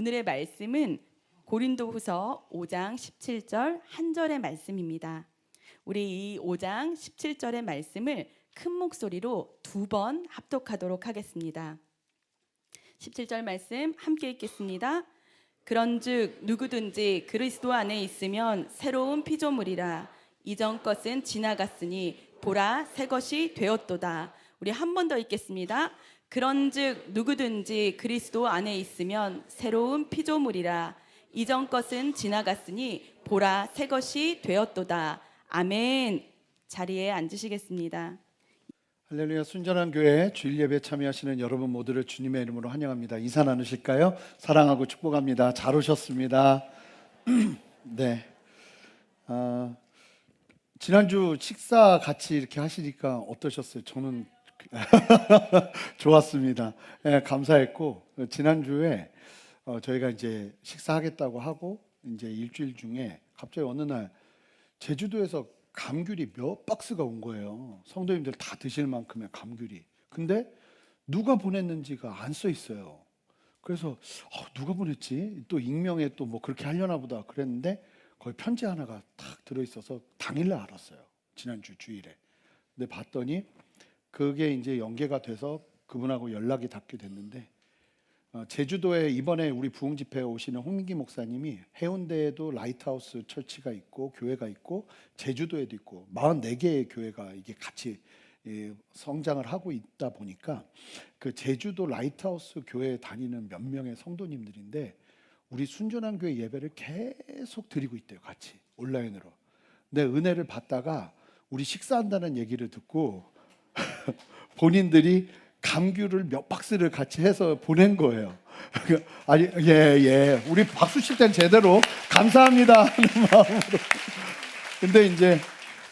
오늘의 말씀은 고린도후서 5장 17절 한 절의 말씀입니다. 우리 이 5장 17절의 말씀을 큰 목소리로 2번 합독하도록 하겠습니다. 17절 말씀 함께 읽겠습니다. 그런즉 누구든지 그리스도 안에 있으면 새로운 피조물이라. 이전 것은 지나갔으니 보라 새 것이 되었도다. 우리 한 번 더 읽겠습니다. 그런즉 누구든지 그리스도 안에 있으면 새로운 피조물이라. 이전 것은 지나갔으니 보라 새 것이 되었도다. 아멘. 자리에 앉으시겠습니다. 할렐루야. 순전한 교회 주일 예배 참여하시는 여러분 모두를 주님의 이름으로 환영합니다. 인사 나누실까요? 사랑하고 축복합니다. 잘 오셨습니다. 네. 지난주 식사 같이 이렇게 하시니까 어떠셨어요? 저는 좋았습니다. 네, 감사했고, 지난주에 저희가 이제 식사하겠다고 하고 이제 일주일 중에 갑자기 어느 날 제주도에서 감귤이 몇 박스가 온 거예요. 성도님들 다 드실 만큼의 감귤이. 근데 누가 보냈는지가 안 써 있어요. 그래서 누가 보냈지? 또 익명에 또 뭐 그렇게 하려나 보다 그랬는데 거기 편지 하나가 딱 들어있어서 당일날 알았어요. 지난주 주일에. 근데 봤더니 그게 이제 연계가 돼서 그분하고 연락이 닿게 됐는데, 제주도에 이번에 우리 부흥 집회에 오시는 홍민기 목사님이 해운대에도 라이트하우스 철치가 있고 교회가 있고 제주도에도 있고 44개의 교회가 이게 같이 성장을 하고 있다 보니까 그 제주도 라이트하우스 교회에 다니는 몇 명의 성도님들인데 우리 순전한 교회 예배를 계속 드리고 있대요. 같이 온라인으로. 근데 은혜를 받다가 우리 식사한다는 얘기를 듣고 본인들이 감귤을 몇 박스를 같이 해서 보낸 거예요. 아니, 예. 우리 박수 칠 땐 제대로 감사합니다 하는 마음으로. 근데 이제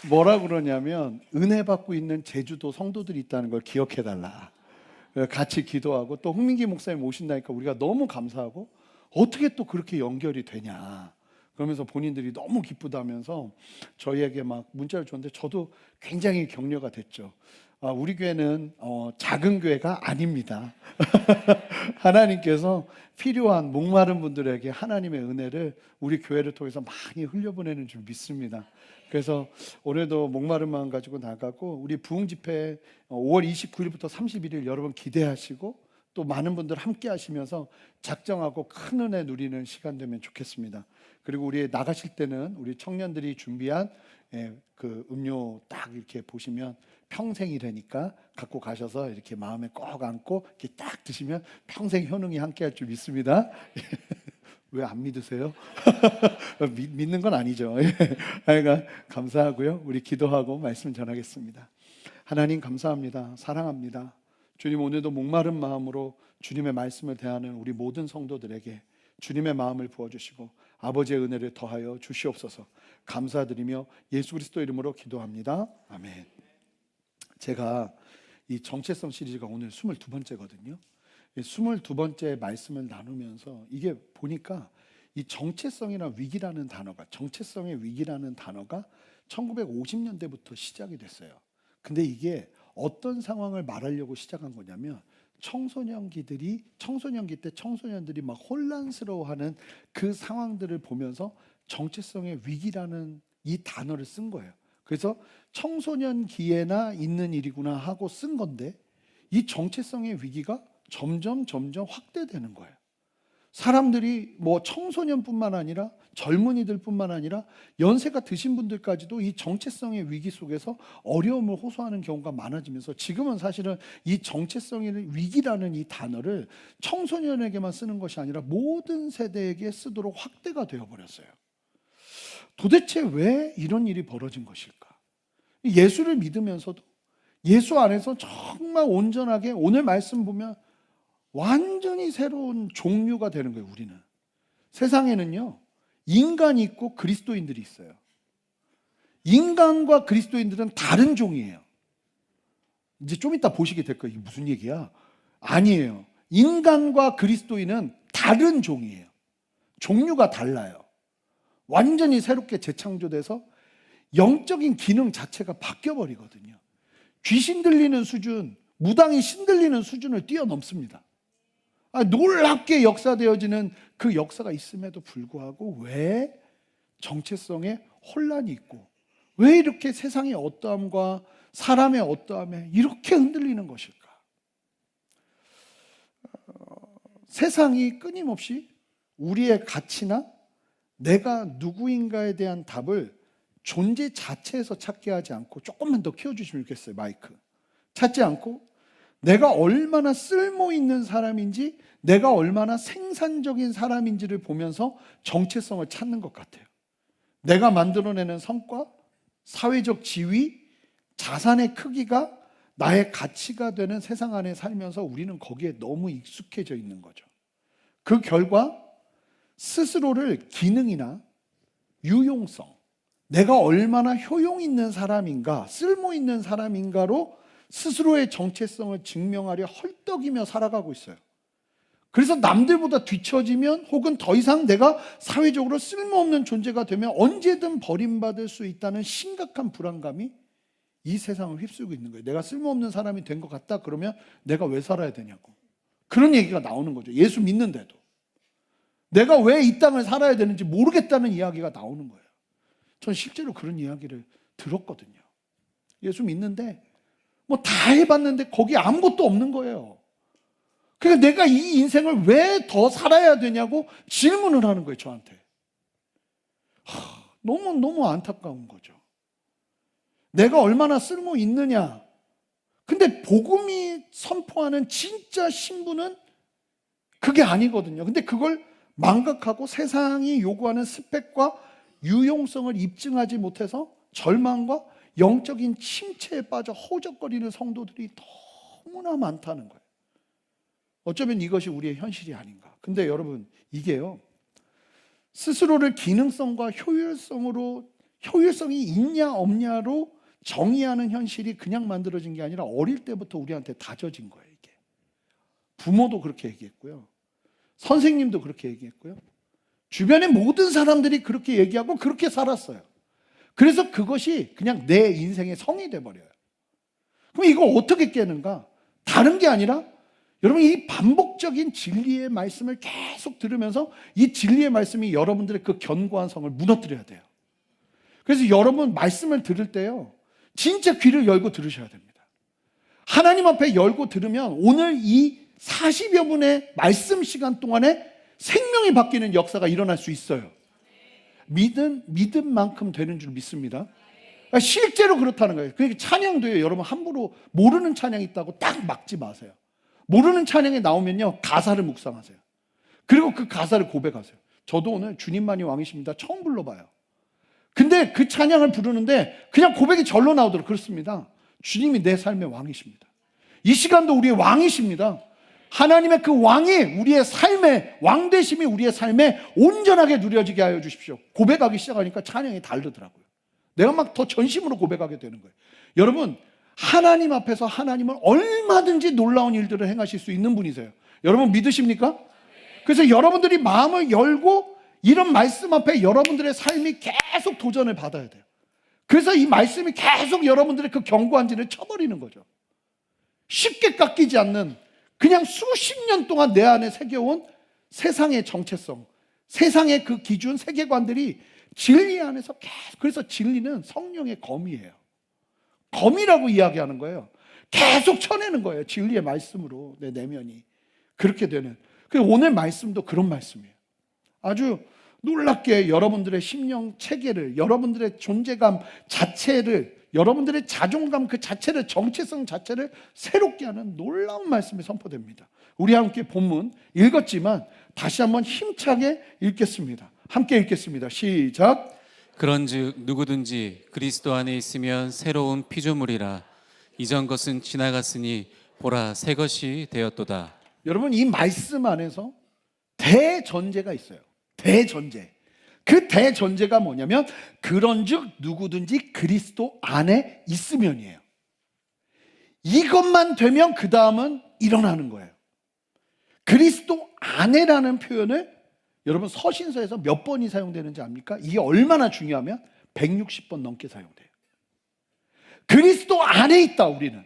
뭐라 그러냐면 은혜 받고 있는 제주도 성도들이 있다는 걸 기억해 달라. 같이 기도하고 또 홍민기 목사님 오신다니까 우리가 너무 감사하고 어떻게 또 그렇게 연결이 되냐. 그러면서 본인들이 너무 기쁘다면서 저희에게 막 문자를 줬는데 저도 굉장히 격려가 됐죠. 우리 교회는 작은 교회가 아닙니다. 하나님께서 필요한 목마른 분들에게 하나님의 은혜를 우리 교회를 통해서 많이 흘려보내는 줄 믿습니다. 그래서 올해도 목마른 마음 가지고 나가고 우리 부흥 집회 5월 29일부터 31일 여러분 기대하시고 또 많은 분들 함께 하시면서 작정하고 큰 은혜 누리는 시간 되면 좋겠습니다. 그리고 우리 나가실 때는 우리 청년들이 준비한 그 음료 딱 이렇게 보시면 평생이라니까 갖고 가셔서 이렇게 마음에 꼭 안고 이렇게 딱 드시면 평생 효능이 함께 할 줄 믿습니다. 왜 안 믿으세요? 믿는 건 아니죠. 하여간 감사하고요. 우리 기도하고 말씀 전하겠습니다. 하나님 감사합니다. 사랑합니다. 주님, 오늘도 목마른 마음으로 주님의 말씀을 대하는 우리 모든 성도들에게 주님의 마음을 부어주시고 아버지의 은혜를 더하여 주시옵소서. 감사드리며 예수 그리스도 이름으로 기도합니다. 아멘. 제가 이 정체성 시리즈가 오늘 22번째거든요. 22번째 말씀을 나누면서 이게 보니까 이 정체성이나 위기라는 단어가, 정체성의 위기라는 단어가 1950년대부터 시작이 됐어요. 근데 이게 어떤 상황을 말하려고 시작한 거냐면 청소년기 때 청소년들이 막 혼란스러워하는 그 상황들을 보면서 정체성의 위기라는 이 단어를 쓴 거예요. 그래서 청소년기에나 있는 일이구나 하고 쓴 건데 이 정체성의 위기가 점점 확대되는 거예요. 사람들이 뭐 청소년뿐만 아니라 젊은이들뿐만 아니라 연세가 드신 분들까지도 이 정체성의 위기 속에서 어려움을 호소하는 경우가 많아지면서 지금은 사실은 이 정체성의 위기라는 이 단어를 청소년에게만 쓰는 것이 아니라 모든 세대에게 쓰도록 확대가 되어버렸어요. 도대체 왜 이런 일이 벌어진 것일까? 예수를 믿으면서도 예수 안에서 정말 온전하게 오늘 말씀 보면 완전히 새로운 종류가 되는 거예요. 우리는 세상에는요 인간이 있고 그리스도인들이 있어요. 인간과 그리스도인들은 다른 종이에요. 이제 좀 이따 보시게 될 거예요. 이게 무슨 얘기야? 아니에요. 인간과 그리스도인은 다른 종이에요. 종류가 달라요. 완전히 새롭게 재창조돼서 영적인 기능 자체가 바뀌어버리거든요. 귀신 들리는 수준, 무당이 신 들리는 수준을 뛰어넘습니다. 놀랍게 역사되어지는 그 역사가 있음에도 불구하고 왜 정체성에 혼란이 있고 왜 이렇게 세상의 어떠함과 사람의 어떠함에 이렇게 흔들리는 것일까? 세상이 끊임없이 우리의 가치나 내가 누구인가에 대한 답을 존재 자체에서 찾게 하지 않고, 조금만 더 키워주시면 좋겠어요, 마이크. 찾지 않고 내가 얼마나 쓸모 있는 사람인지, 내가 얼마나 생산적인 사람인지를 보면서 정체성을 찾는 것 같아요. 내가 만들어내는 성과, 사회적 지위, 자산의 크기가 나의 가치가 되는 세상 안에 살면서 우리는 거기에 너무 익숙해져 있는 거죠. 그 결과 스스로를 기능이나 유용성, 내가 얼마나 효용 있는 사람인가, 쓸모 있는 사람인가로 스스로의 정체성을 증명하려 헐떡이며 살아가고 있어요. 그래서 남들보다 뒤처지면, 혹은 더 이상 내가 사회적으로 쓸모없는 존재가 되면 언제든 버림받을 수 있다는 심각한 불안감이 이 세상을 휩쓸고 있는 거예요. 내가 쓸모없는 사람이 된 것 같다 그러면 내가 왜 살아야 되냐고, 그런 얘기가 나오는 거죠. 예수 믿는데도 내가 왜 이 땅을 살아야 되는지 모르겠다는 이야기가 나오는 거예요. 전 실제로 그런 이야기를 들었거든요. 예수 믿는데 뭐 다 해봤는데 거기 아무것도 없는 거예요. 그러니까 내가 이 인생을 왜 더 살아야 되냐고 질문을 하는 거예요, 저한테. 너무 안타까운 거죠. 내가 얼마나 쓸모 있느냐. 근데 복음이 선포하는 진짜 신분은 그게 아니거든요. 근데 그걸 망각하고 세상이 요구하는 스펙과 유용성을 입증하지 못해서 절망과 영적인 침체에 빠져 허우적거리는 성도들이 너무나 많다는 거예요. 어쩌면 이것이 우리의 현실이 아닌가. 근데 여러분, 이게요, 스스로를 기능성과 효율성이 있냐 없냐로 정의하는 현실이 그냥 만들어진 게 아니라 어릴 때부터 우리한테 다져진 거예요. 이게 부모도 그렇게 얘기했고요, 선생님도 그렇게 얘기했고요, 주변의 모든 사람들이 그렇게 얘기하고 그렇게 살았어요. 그래서 그것이 그냥 내 인생의 성이 돼버려요. 그럼 이거 어떻게 깨는가? 다른 게 아니라 여러분, 이 반복적인 진리의 말씀을 계속 들으면서 이 진리의 말씀이 여러분들의 그 견고한 성을 무너뜨려야 돼요. 그래서 여러분 말씀을 들을 때요, 진짜 귀를 열고 들으셔야 됩니다. 하나님 앞에 열고 들으면 오늘 이 40여 분의 말씀 시간 동안에 생명이 바뀌는 역사가 일어날 수 있어요. 믿음만큼 되는 줄 믿습니다. 실제로 그렇다는 거예요. 그러니까 찬양도요, 여러분 함부로 모르는 찬양이 있다고 딱 막지 마세요. 모르는 찬양이 나오면요, 가사를 묵상하세요. 그리고 그 가사를 고백하세요. 저도 오늘 주님만이 왕이십니다 처음 불러봐요. 근데 그 찬양을 부르는데 그냥 고백이 절로 나오도록 그렇습니다. 주님이 내 삶의 왕이십니다. 이 시간도 우리의 왕이십니다. 하나님의 그 왕이 우리의 삶에, 왕되심이 우리의 삶에 온전하게 누려지게 하여 주십시오. 고백하기 시작하니까 찬양이 다르더라고요. 내가 막 더 전심으로 고백하게 되는 거예요. 여러분, 하나님 앞에서 하나님은 얼마든지 놀라운 일들을 행하실 수 있는 분이세요. 여러분 믿으십니까? 그래서 여러분들이 마음을 열고 이런 말씀 앞에 여러분들의 삶이 계속 도전을 받아야 돼요. 그래서 이 말씀이 계속 여러분들의 그 견고한 진을 쳐버리는 거죠. 쉽게 깎이지 않는, 그냥 수십 년 동안 내 안에 새겨온 세상의 정체성, 세상의 그 기준, 세계관들이 진리 안에서 계속, 그래서 진리는 성령의 검이에요. 검이라고 이야기하는 거예요. 계속 쳐내는 거예요. 진리의 말씀으로 내 내면이 그렇게 되는. 오늘 말씀도 그런 말씀이에요. 아주 놀랍게 여러분들의 심령 체계를, 여러분들의 존재감 자체를, 여러분들의 자존감 그 자체를, 정체성 자체를 새롭게 하는 놀라운 말씀이 선포됩니다. 우리 함께 본문 읽었지만 다시 한번 힘차게 읽겠습니다. 함께 읽겠습니다. 시작. 그런즉 누구든지 그리스도 안에 있으면 새로운 피조물이라. 이전 것은 지나갔으니 보라 새 것이 되었도다. 여러분, 이 말씀 안에서 대전제가 있어요. 대전제. 그 대전제가 뭐냐면 그런즉 누구든지 그리스도 안에 있으면이에요. 이것만 되면 그 다음은 일어나는 거예요. 그리스도 안에라는 표현을 여러분 서신서에서 몇 번이 사용되는지 압니까? 이게 얼마나 중요하면 160번 넘게 사용돼요. 그리스도 안에 있다. 우리는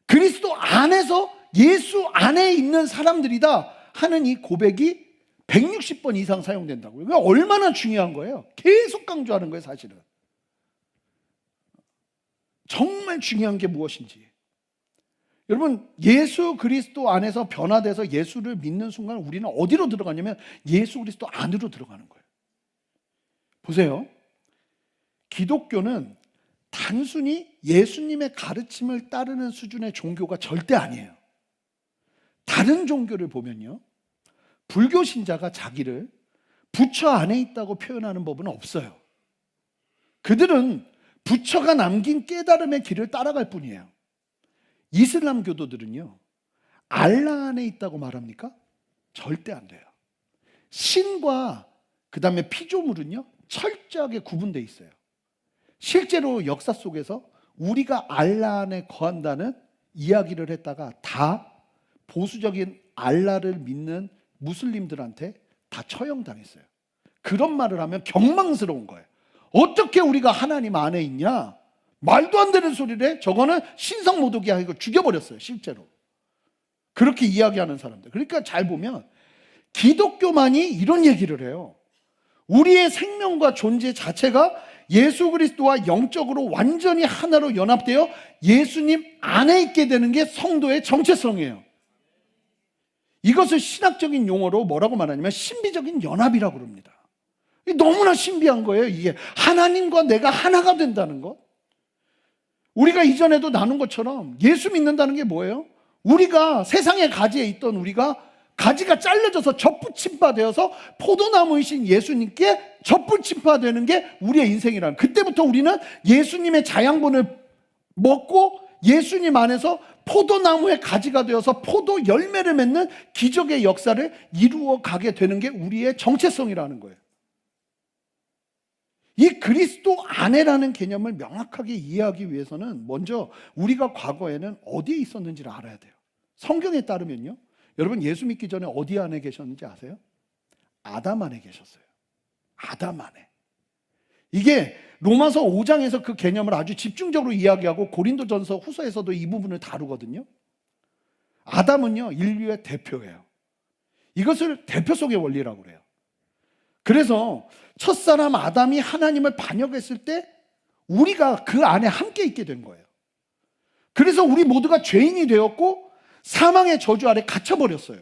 그리스도 안에서 예수 안에 있는 사람들이다. 하는 이 고백이 160번 이상 사용된다고요. 그러니까 얼마나 중요한 거예요. 계속 강조하는 거예요, 사실은. 정말 중요한 게 무엇인지. 여러분, 예수 그리스도 안에서 변화돼서 예수를 믿는 순간 우리는 어디로 들어가냐면 예수 그리스도 안으로 들어가는 거예요. 보세요. 기독교는 단순히 예수님의 가르침을 따르는 수준의 종교가 절대 아니에요. 다른 종교를 보면요, 불교 신자가 자기를 부처 안에 있다고 표현하는 법은 없어요. 그들은 부처가 남긴 깨달음의 길을 따라갈 뿐이에요. 이슬람 교도들은요, 알라 안에 있다고 말합니까? 절대 안 돼요. 신과 그 다음에 피조물은요, 철저하게 구분되어 있어요. 실제로 역사 속에서 우리가 알라 안에 거한다는 이야기를 했다가 다 보수적인 알라를 믿는 무슬림들한테 다 처형당했어요. 그런 말을 하면 경망스러운 거예요. 어떻게 우리가 하나님 안에 있냐? 말도 안 되는 소리를 해? 저거는 신성모독이야 하고 죽여버렸어요, 실제로. 그렇게 이야기하는 사람들. 그러니까 잘 보면 기독교만이 이런 얘기를 해요. 우리의 생명과 존재 자체가 예수 그리스도와 영적으로 완전히 하나로 연합되어 예수님 안에 있게 되는 게 성도의 정체성이에요. 이것을 신학적인 용어로 뭐라고 말하냐면 신비적인 연합이라고 그럽니다. 너무나 신비한 거예요. 이게 하나님과 내가 하나가 된다는 것. 우리가 이전에도 나눈 것처럼 예수 믿는다는 게 뭐예요? 우리가 세상의 가지에 있던 우리가 가지가 잘려져서 젖붙임바 되어서 포도나무이신 예수님께 젖붙임바 되는 게 우리의 인생이라는, 그때부터 우리는 예수님의 자양분을 먹고 예수님 안에서 포도나무의 가지가 되어서 포도 열매를 맺는 기적의 역사를 이루어 가게 되는 게 우리의 정체성이라는 거예요. 이 그리스도 안에라는 개념을 명확하게 이해하기 위해서는 먼저 우리가 과거에는 어디에 있었는지를 알아야 돼요. 성경에 따르면요, 여러분 예수 믿기 전에 어디 안에 계셨는지 아세요? 아담 안에 계셨어요. 아담 안에. 이게 로마서 5장에서 그 개념을 아주 집중적으로 이야기하고 고린도전서 후서에서도 이 부분을 다루거든요. 아담은요, 인류의 대표예요. 이것을 대표성의 원리라고 그래요. 그래서 첫사람 아담이 하나님을 반역했을 때 우리가 그 안에 함께 있게 된 거예요. 그래서 우리 모두가 죄인이 되었고 사망의 저주 아래 갇혀버렸어요.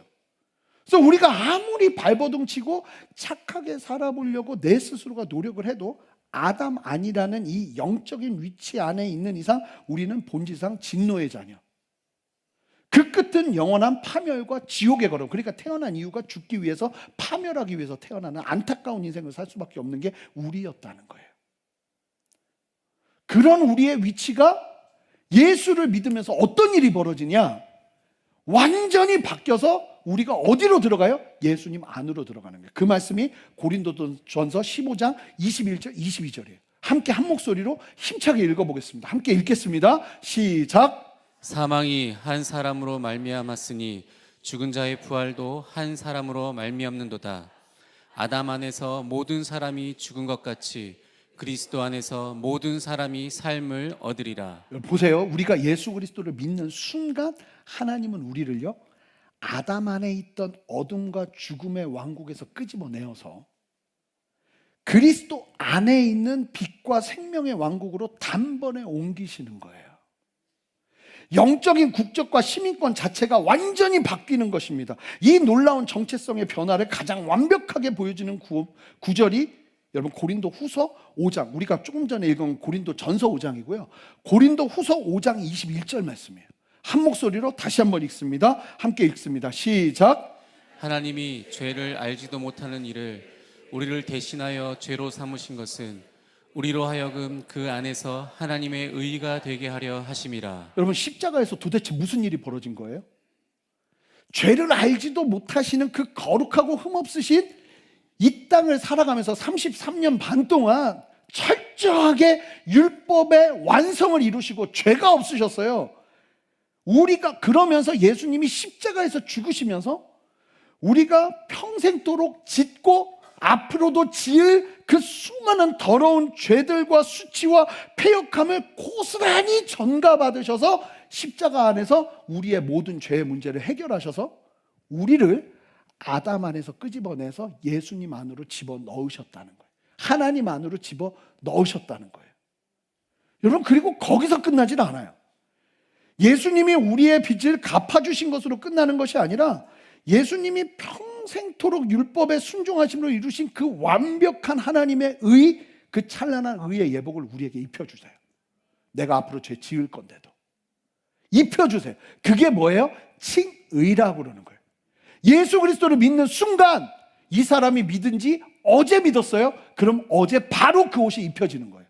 그래서 우리가 아무리 발버둥 치고 착하게 살아보려고 내 스스로가 노력을 해도 아담 아니라는 이 영적인 위치 안에 있는 이상 우리는 본질상 진노의 자녀. 그 끝은 영원한 파멸과 지옥의 걸음. 그러니까 태어난 이유가 죽기 위해서, 파멸하기 위해서 태어나는 안타까운 인생을 살 수밖에 없는 게 우리였다는 거예요. 그런 우리의 위치가 예수를 믿으면서 어떤 일이 벌어지냐? 완전히 바뀌어서 우리가 어디로 들어가요? 예수님 안으로 들어가는 거예요. 그 말씀이 고린도전서 15장 21절 22절이에요. 함께 한 목소리로 힘차게 읽어보겠습니다. 함께 읽겠습니다. 시작. 사망이 한 사람으로 말미암았으니 죽은 자의 부활도 한 사람으로 말미암는도다. 아담 안에서 모든 사람이 죽은 것 같이 그리스도 안에서 모든 사람이 삶을 얻으리라. 보세요. 우리가 예수 그리스도를 믿는 순간 하나님은 우리를요, 아담 안에 있던 어둠과 죽음의 왕국에서 끄집어내어서 그리스도 안에 있는 빛과 생명의 왕국으로 단번에 옮기시는 거예요. 영적인 국적과 시민권 자체가 완전히 바뀌는 것입니다. 이 놀라운 정체성의 변화를 가장 완벽하게 보여주는 구절이 여러분 고린도 후서 5장, 우리가 조금 전에 읽은 고린도 전서 5장이고요. 고린도 후서 5장 21절 말씀이에요. 한 목소리로 다시 한번 읽습니다. 함께 읽습니다. 시작. 하나님이 죄를 알지도 못하는 이를 우리를 대신하여 죄로 삼으신 것은 우리로 하여금 그 안에서 하나님의 의가 되게 하려 하심이라. 여러분, 십자가에서 도대체 무슨 일이 벌어진 거예요? 죄를 알지도 못하시는 그 거룩하고 흠없으신 이 땅을 살아가면서 33년 반 동안 철저하게 율법의 완성을 이루시고 죄가 없으셨어요. 우리가 그러면서 예수님이 십자가에서 죽으시면서 우리가 평생도록 짓고 앞으로도 지을 그 수많은 더러운 죄들과 수치와 패역함을 고스란히 전가받으셔서 십자가 안에서 우리의 모든 죄의 문제를 해결하셔서 우리를 아담 안에서 끄집어내서 예수님 안으로 집어넣으셨다는 거예요. 하나님 안으로 집어넣으셨다는 거예요. 여러분, 그리고 거기서 끝나질 않아요. 예수님이 우리의 빚을 갚아주신 것으로 끝나는 것이 아니라 예수님이 평생토록 율법에 순종하심으로 이루신 그 완벽한 하나님의 의, 그 찬란한 의의 예복을 우리에게 입혀주세요. 내가 앞으로 죄 지을 건데도 입혀주세요. 그게 뭐예요? 칭의라고 그러는 거예요. 예수 그리스도를 믿는 순간 이 사람이 믿은 지 어제 믿었어요? 그럼 어제 바로 그 옷이 입혀지는 거예요.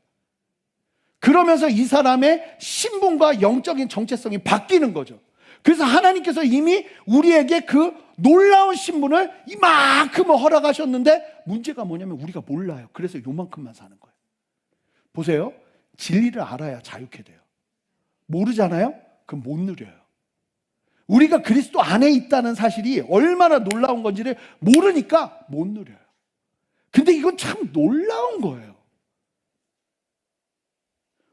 그러면서 이 사람의 신분과 영적인 정체성이 바뀌는 거죠. 그래서 하나님께서 이미 우리에게 그 놀라운 신분을 이만큼 허락하셨는데 문제가 뭐냐면 우리가 몰라요. 그래서 요만큼만 사는 거예요. 보세요. 진리를 알아야 자유케 돼요. 모르잖아요? 그럼 못 누려요. 우리가 그리스도 안에 있다는 사실이 얼마나 놀라운 건지를 모르니까 못 누려요. 근데 이건 참 놀라운 거예요.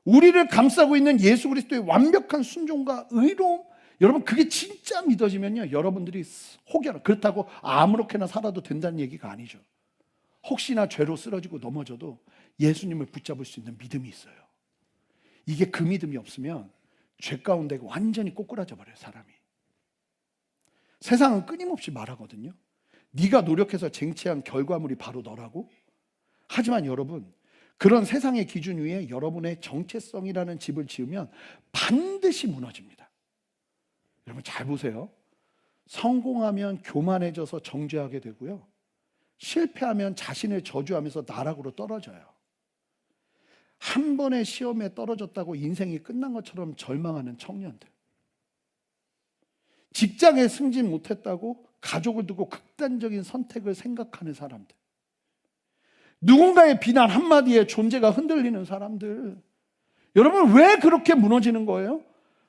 우리를 감싸고 있는 예수 그리스도의 완벽한 순종과 의로움, 여러분 그게 진짜 믿어지면요 여러분들이 혹여나, 그렇다고 아무렇게나 살아도 된다는 얘기가 아니죠. 혹시나 죄로 쓰러지고 넘어져도 예수님을 붙잡을 수 있는 믿음이 있어요. 이게 그 믿음이 없으면 죄 가운데 완전히 꼬꾸라져 버려요. 사람이. 세상은 끊임없이 말하거든요. 네가 노력해서 쟁취한 결과물이 바로 너라고. 하지만 여러분, 그런 세상의 기준 위에 여러분의 정체성이라는 집을 지으면 반드시 무너집니다. 여러분 잘 보세요. 성공하면 교만해져서 정죄하게 되고요, 실패하면 자신을 저주하면서 나락으로 떨어져요. 한 번의 시험에 떨어졌다고 인생이 끝난 것처럼 절망하는 청년들, 직장에 승진 못했다고 가족을 두고 극단적인 선택을 생각하는 사람들, 누군가의 비난 한마디에 존재가 흔들리는 사람들. 여러분 왜 그렇게 무너지는 거예요?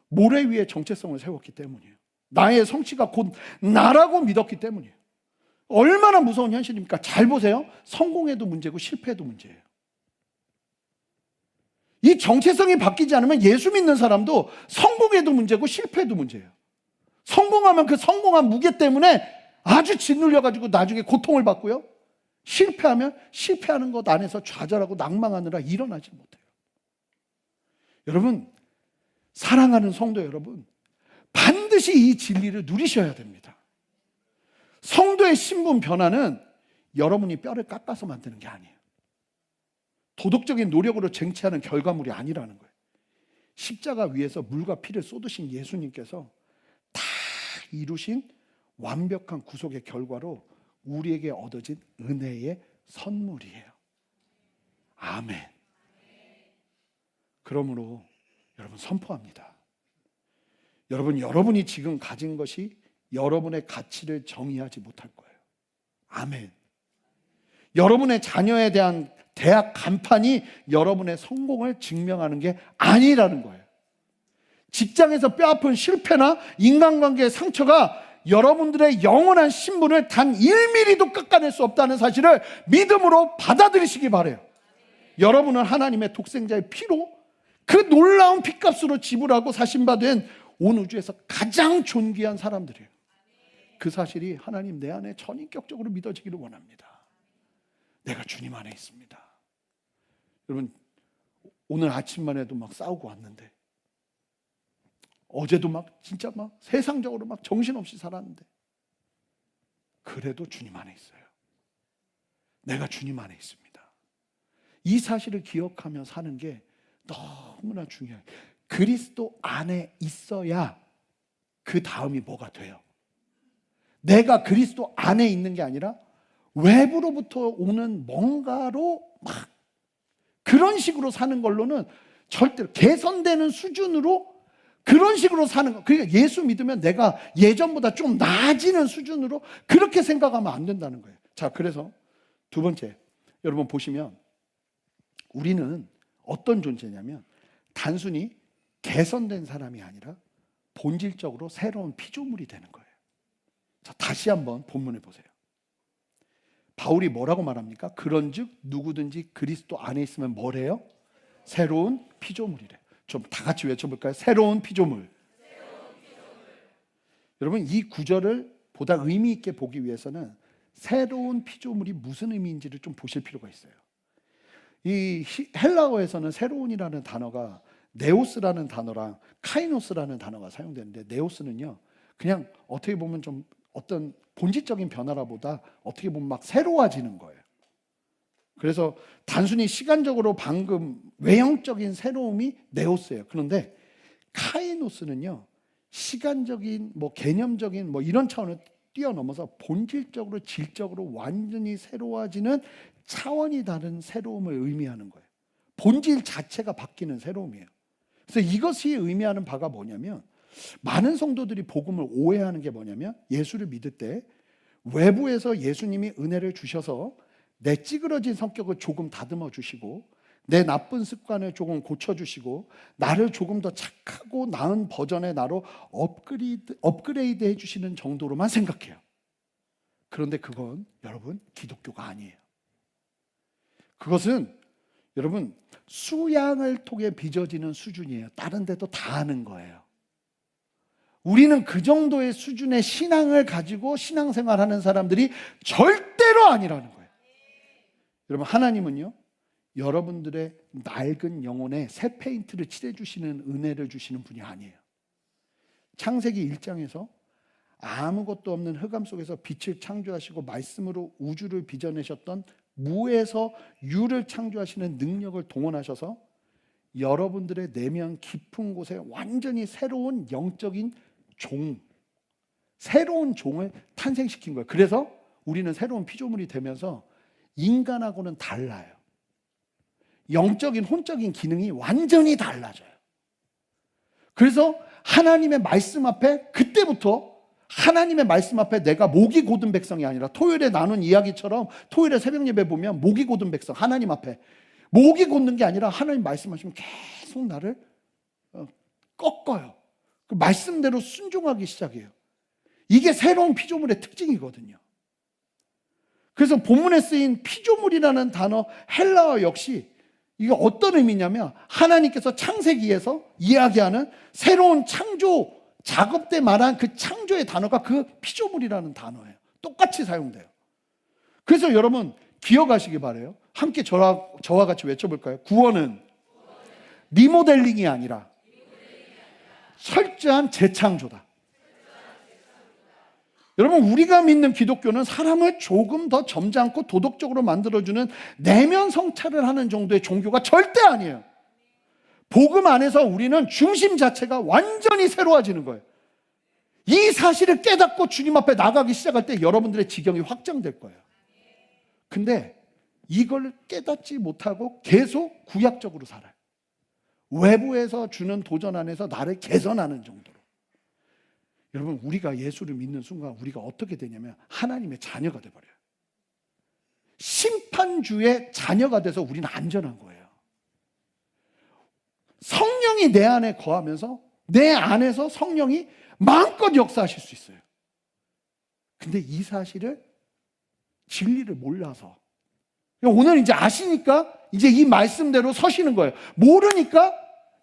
모래 위에 정체성을 세웠기 때문이에요. 나의 성취가 곧 나라고 믿었기 때문이에요. 얼마나 무서운 현실입니까? 잘 보세요. 성공해도 문제고 실패해도 문제예요. 이 정체성이 바뀌지 않으면 예수 믿는 사람도 성공해도 문제고 실패해도 문제예요. 성공하면 그 성공한 무게 때문에 아주 짓눌려가지고 나중에 고통을 받고요, 실패하면 실패하는 것 안에서 좌절하고 낭망하느라 일어나지 못해요. 여러분, 사랑하는 성도 여러분, 반드시 이 진리를 누리셔야 됩니다. 성도의 신분 변화는 여러분이 뼈를 깎아서 만드는 게 아니에요. 도덕적인 노력으로 쟁취하는 결과물이 아니라는 거예요. 십자가 위에서 물과 피를 쏟으신 예수님께서 다 이루신 완벽한 구속의 결과로 우리에게 얻어진 은혜의 선물이에요. 아멘. 그러므로 여러분 선포합니다. 여러분이 지금 가진 것이 여러분의 가치를 정의하지 못할 거예요. 아멘. 여러분의 자녀에 대한 대학 간판이 여러분의 성공을 증명하는 게 아니라는 거예요. 직장에서 뼈아픈 실패나 인간관계의 상처가 여러분들의 영원한 신분을 단 1mm도 깎아낼 수 없다는 사실을 믿음으로 받아들이시기 바라요. 여러분은 하나님의 독생자의 피로 그 놀라운 피값으로 지불하고 사신받은 온 우주에서 가장 존귀한 사람들이에요. 그 사실이 하나님 내 안에 전인격적으로 믿어지기를 원합니다. 내가 주님 안에 있습니다. 여러분 오늘 아침만 해도 막 싸우고 왔는데, 어제도 막 진짜 막 세상적으로 막 정신없이 살았는데, 그래도 주님 안에 있어요. 내가 주님 안에 있습니다. 이 사실을 기억하며 사는 게 너무나 중요해요. 그리스도 안에 있어야 그 다음이 뭐가 돼요? 내가 그리스도 안에 있는 게 아니라 외부로부터 오는 뭔가로 막 그런 식으로 사는 걸로는 절대로 개선되는 수준으로 그런 식으로 사는 거. 그러니까 예수 믿으면 내가 예전보다 좀 나아지는 수준으로 그렇게 생각하면 안 된다는 거예요. 자, 그래서 두 번째, 여러분 보시면 우리는 어떤 존재냐면 단순히 개선된 사람이 아니라 본질적으로 새로운 피조물이 되는 거예요. 자, 다시 한번 본문을 보세요. 바울이 뭐라고 말합니까? 그런즉 누구든지 그리스도 안에 있으면 뭐래요? 새로운 피조물이래. 좀 다 같이 외쳐볼까요? 새로운 피조물. 여러분 이 구절을 보다 의미 있게 보기 위해서는 새로운 피조물이 무슨 의미인지를 좀 보실 필요가 있어요. 이 헬라어에서는 새로운이라는 단어가 네오스라는 단어랑 카이노스라는 단어가 사용되는데, 네오스는요 그냥 어떻게 보면 좀 어떤 본질적인 변화라보다 어떻게 보면 막 새로워지는 거예요. 그래서 단순히 시간적으로 방금 외형적인 새로움이 네오스예요. 그런데 카이노스는요 시간적인 뭐 개념적인 뭐 이런 차원을 뛰어넘어서 본질적으로 질적으로 완전히 새로워지는 차원이 다른 새로움을 의미하는 거예요. 본질 자체가 바뀌는 새로움이에요. 그래서 이것이 의미하는 바가 뭐냐면, 많은 성도들이 복음을 오해하는 게 뭐냐면, 예수를 믿을 때 외부에서 예수님이 은혜를 주셔서 내 찌그러진 성격을 조금 다듬어 주시고, 내 나쁜 습관을 조금 고쳐주시고, 나를 조금 더 착하고 나은 버전의 나로 업그레이드 해주시는 정도로만 생각해요. 그런데 그건 여러분 기독교가 아니에요. 그것은 여러분 수양을 통해 빚어지는 수준이에요. 다른 데도 다 하는 거예요. 우리는 그 정도의 수준의 신앙을 가지고 신앙생활하는 사람들이 절대로 아니라는 거예요. 여러분, 하나님은요 여러분들의 낡은 영혼에 새 페인트를 칠해주시는 은혜를 주시는 분이 아니에요. 창세기 1장에서 아무것도 없는 흑암 속에서 빛을 창조하시고 말씀으로 우주를 빚어내셨던 무에서 유를 창조하시는 능력을 동원하셔서 여러분들의 내면 깊은 곳에 완전히 새로운 영적인 새로운 종을 탄생시킨 거예요. 그래서 우리는 새로운 피조물이 되면서 인간하고는 달라요. 영적인 혼적인 기능이 완전히 달라져요. 그래서 하나님의 말씀 앞에, 그때부터 하나님의 말씀 앞에 내가 목이 곧은 백성이 아니라, 토요일에 나눈 이야기처럼 토요일에 새벽 예배 보면 목이 곧은 백성, 하나님 앞에 목이 곧는 게 아니라 하나님 말씀하시면 계속 나를 꺾어요. 그 말씀대로 순종하기 시작해요. 이게 새로운 피조물의 특징이거든요. 그래서 본문에 쓰인 피조물이라는 단어 헬라어 역시 이게 어떤 의미냐면, 하나님께서 창세기에서 이야기하는 새로운 창조 작업 때 말한 그 창조의 단어가 그 피조물이라는 단어예요. 똑같이 사용돼요. 그래서 여러분 기억하시기 바라요. 함께 저와 같이 외쳐볼까요? 구원은 리모델링이 아니라 철저한 재창조다. 여러분, 우리가 믿는 기독교는 사람을 조금 더 점잖고 도덕적으로 만들어주는 내면 성찰을 하는 정도의 종교가 절대 아니에요. 복음 안에서 우리는 중심 자체가 완전히 새로워지는 거예요. 이 사실을 깨닫고 주님 앞에 나가기 시작할 때 여러분들의 지경이 확장될 거예요. 근데 이걸 깨닫지 못하고 계속 구약적으로 살아요. 외부에서 주는 도전 안에서 나를 개선하는 정도로. 여러분, 우리가 예수를 믿는 순간 우리가 어떻게 되냐면 하나님의 자녀가 돼버려요. 심판주의 자녀가 돼서 우리는 안전한 거예요. 성령이 내 안에 거하면서 내 안에서 성령이 마음껏 역사하실 수 있어요. 근데 이 사실을, 진리를 몰라서, 오늘 이제 아시니까 이제 이 말씀대로 서시는 거예요. 모르니까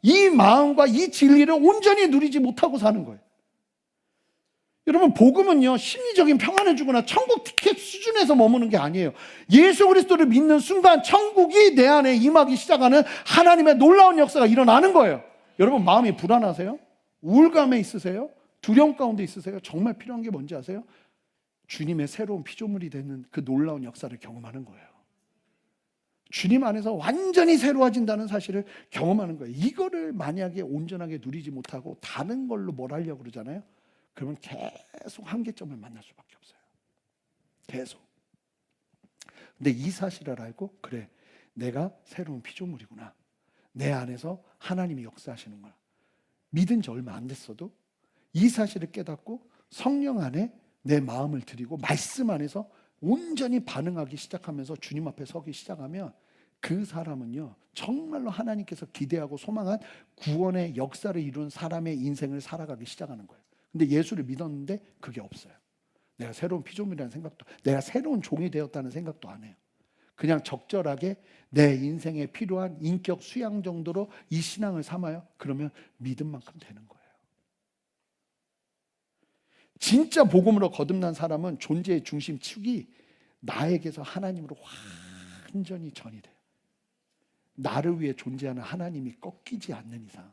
이 마음과 이 진리를 온전히 누리지 못하고 사는 거예요. 여러분, 복음은요 심리적인 평안을 주거나 천국 티켓 수준에서 머무는 게 아니에요. 예수 그리스도를 믿는 순간 천국이 내 안에 임하기 시작하는 하나님의 놀라운 역사가 일어나는 거예요. 여러분, 마음이 불안하세요? 우울감에 있으세요? 두려움 가운데 있으세요? 정말 필요한 게 뭔지 아세요? 주님의 새로운 피조물이 되는 그 놀라운 역사를 경험하는 거예요. 주님 안에서 완전히 새로워진다는 사실을 경험하는 거예요. 이거를 만약에 온전하게 누리지 못하고 다른 걸로 뭘 하려고 그러잖아요. 그러면 계속 한계점을 만날 수밖에 없어요. 계속. 근데 이 사실을 알고, 그래, 내가 새로운 피조물이구나, 내 안에서 하나님이 역사하시는구나, 믿은 지 얼마 안 됐어도 이 사실을 깨닫고 성령 안에 내 마음을 드리고 말씀 안에서 온전히 반응하기 시작하면서 주님 앞에 서기 시작하면, 그 사람은요 정말로 하나님께서 기대하고 소망한 구원의 역사를 이룬 사람의 인생을 살아가기 시작하는 거예요. 근데 예수를 믿었는데 그게 없어요. 내가 새로운 피조물이라는 생각도, 내가 새로운 종이 되었다는 생각도 안 해요. 그냥 적절하게 내 인생에 필요한 인격 수양 정도로 이 신앙을 삼아요. 그러면 믿음 만큼 되는 거예요. 진짜 복음으로 거듭난 사람은 존재의 중심축이 나에게서 하나님으로 완전히 전이 돼요. 나를 위해 존재하는 하나님이 꺾이지 않는 이상,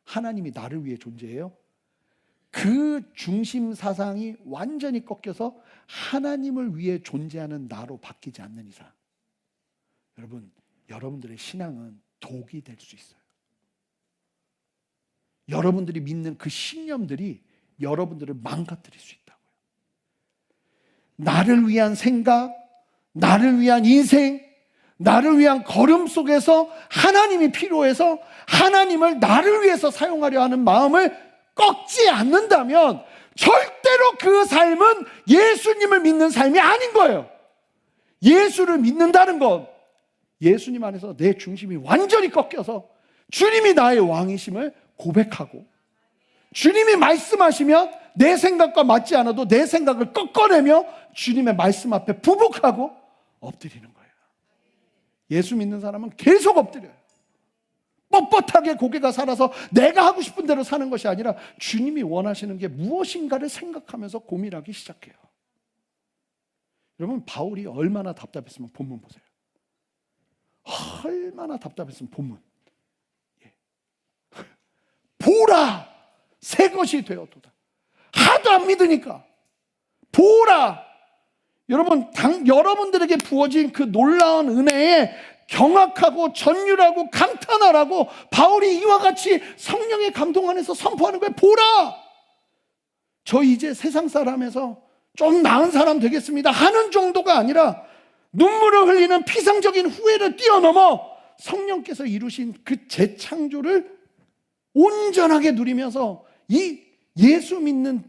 하나님이 나를 위해 존재해요. 그 중심 사상이 완전히 꺾여서 하나님을 위해 존재하는 나로 바뀌지 않는 이상, 여러분, 여러분들의 신앙은 독이 될 수 있어요. 여러분들이 믿는 그 신념들이 여러분들을 망가뜨릴 수 있다고요. 나를 위한 생각, 나를 위한 인생, 나를 위한 걸음 속에서 하나님이 필요해서 하나님을 나를 위해서 사용하려 하는 마음을 꺾지 않는다면 절대로 그 삶은 예수님을 믿는 삶이 아닌 거예요. 예수를 믿는다는 건 예수님 안에서 내 중심이 완전히 꺾여서 주님이 나의 왕이심을 고백하고, 주님이 말씀하시면 내 생각과 맞지 않아도 내 생각을 꺾어내며 주님의 말씀 앞에 부복하고 엎드리는 거예요. 예수 믿는 사람은 계속 엎드려요. 뻣뻣하게 고개가 살아서 내가 하고 싶은 대로 사는 것이 아니라 주님이 원하시는 게 무엇인가를 생각하면서 고민하기 시작해요. 여러분, 바울이 얼마나 답답했으면 본문 보세요. 얼마나 답답했으면 본문. 보라, 새 것이 되었도다. 하도 안 믿으니까 보라. 여러분, 여러분들에게 부어진 그 놀라운 은혜에 경악하고 전율하고 감탄하라고 바울이 이와 같이 성령의 감동 안에서 선포하는 거예요. 보라, 저 이제 세상 사람에서 좀 나은 사람 되겠습니다 하는 정도가 아니라 눈물을 흘리는 피상적인 후회를 뛰어넘어 성령께서 이루신 그 재창조를 온전하게 누리면서 이 예수 믿는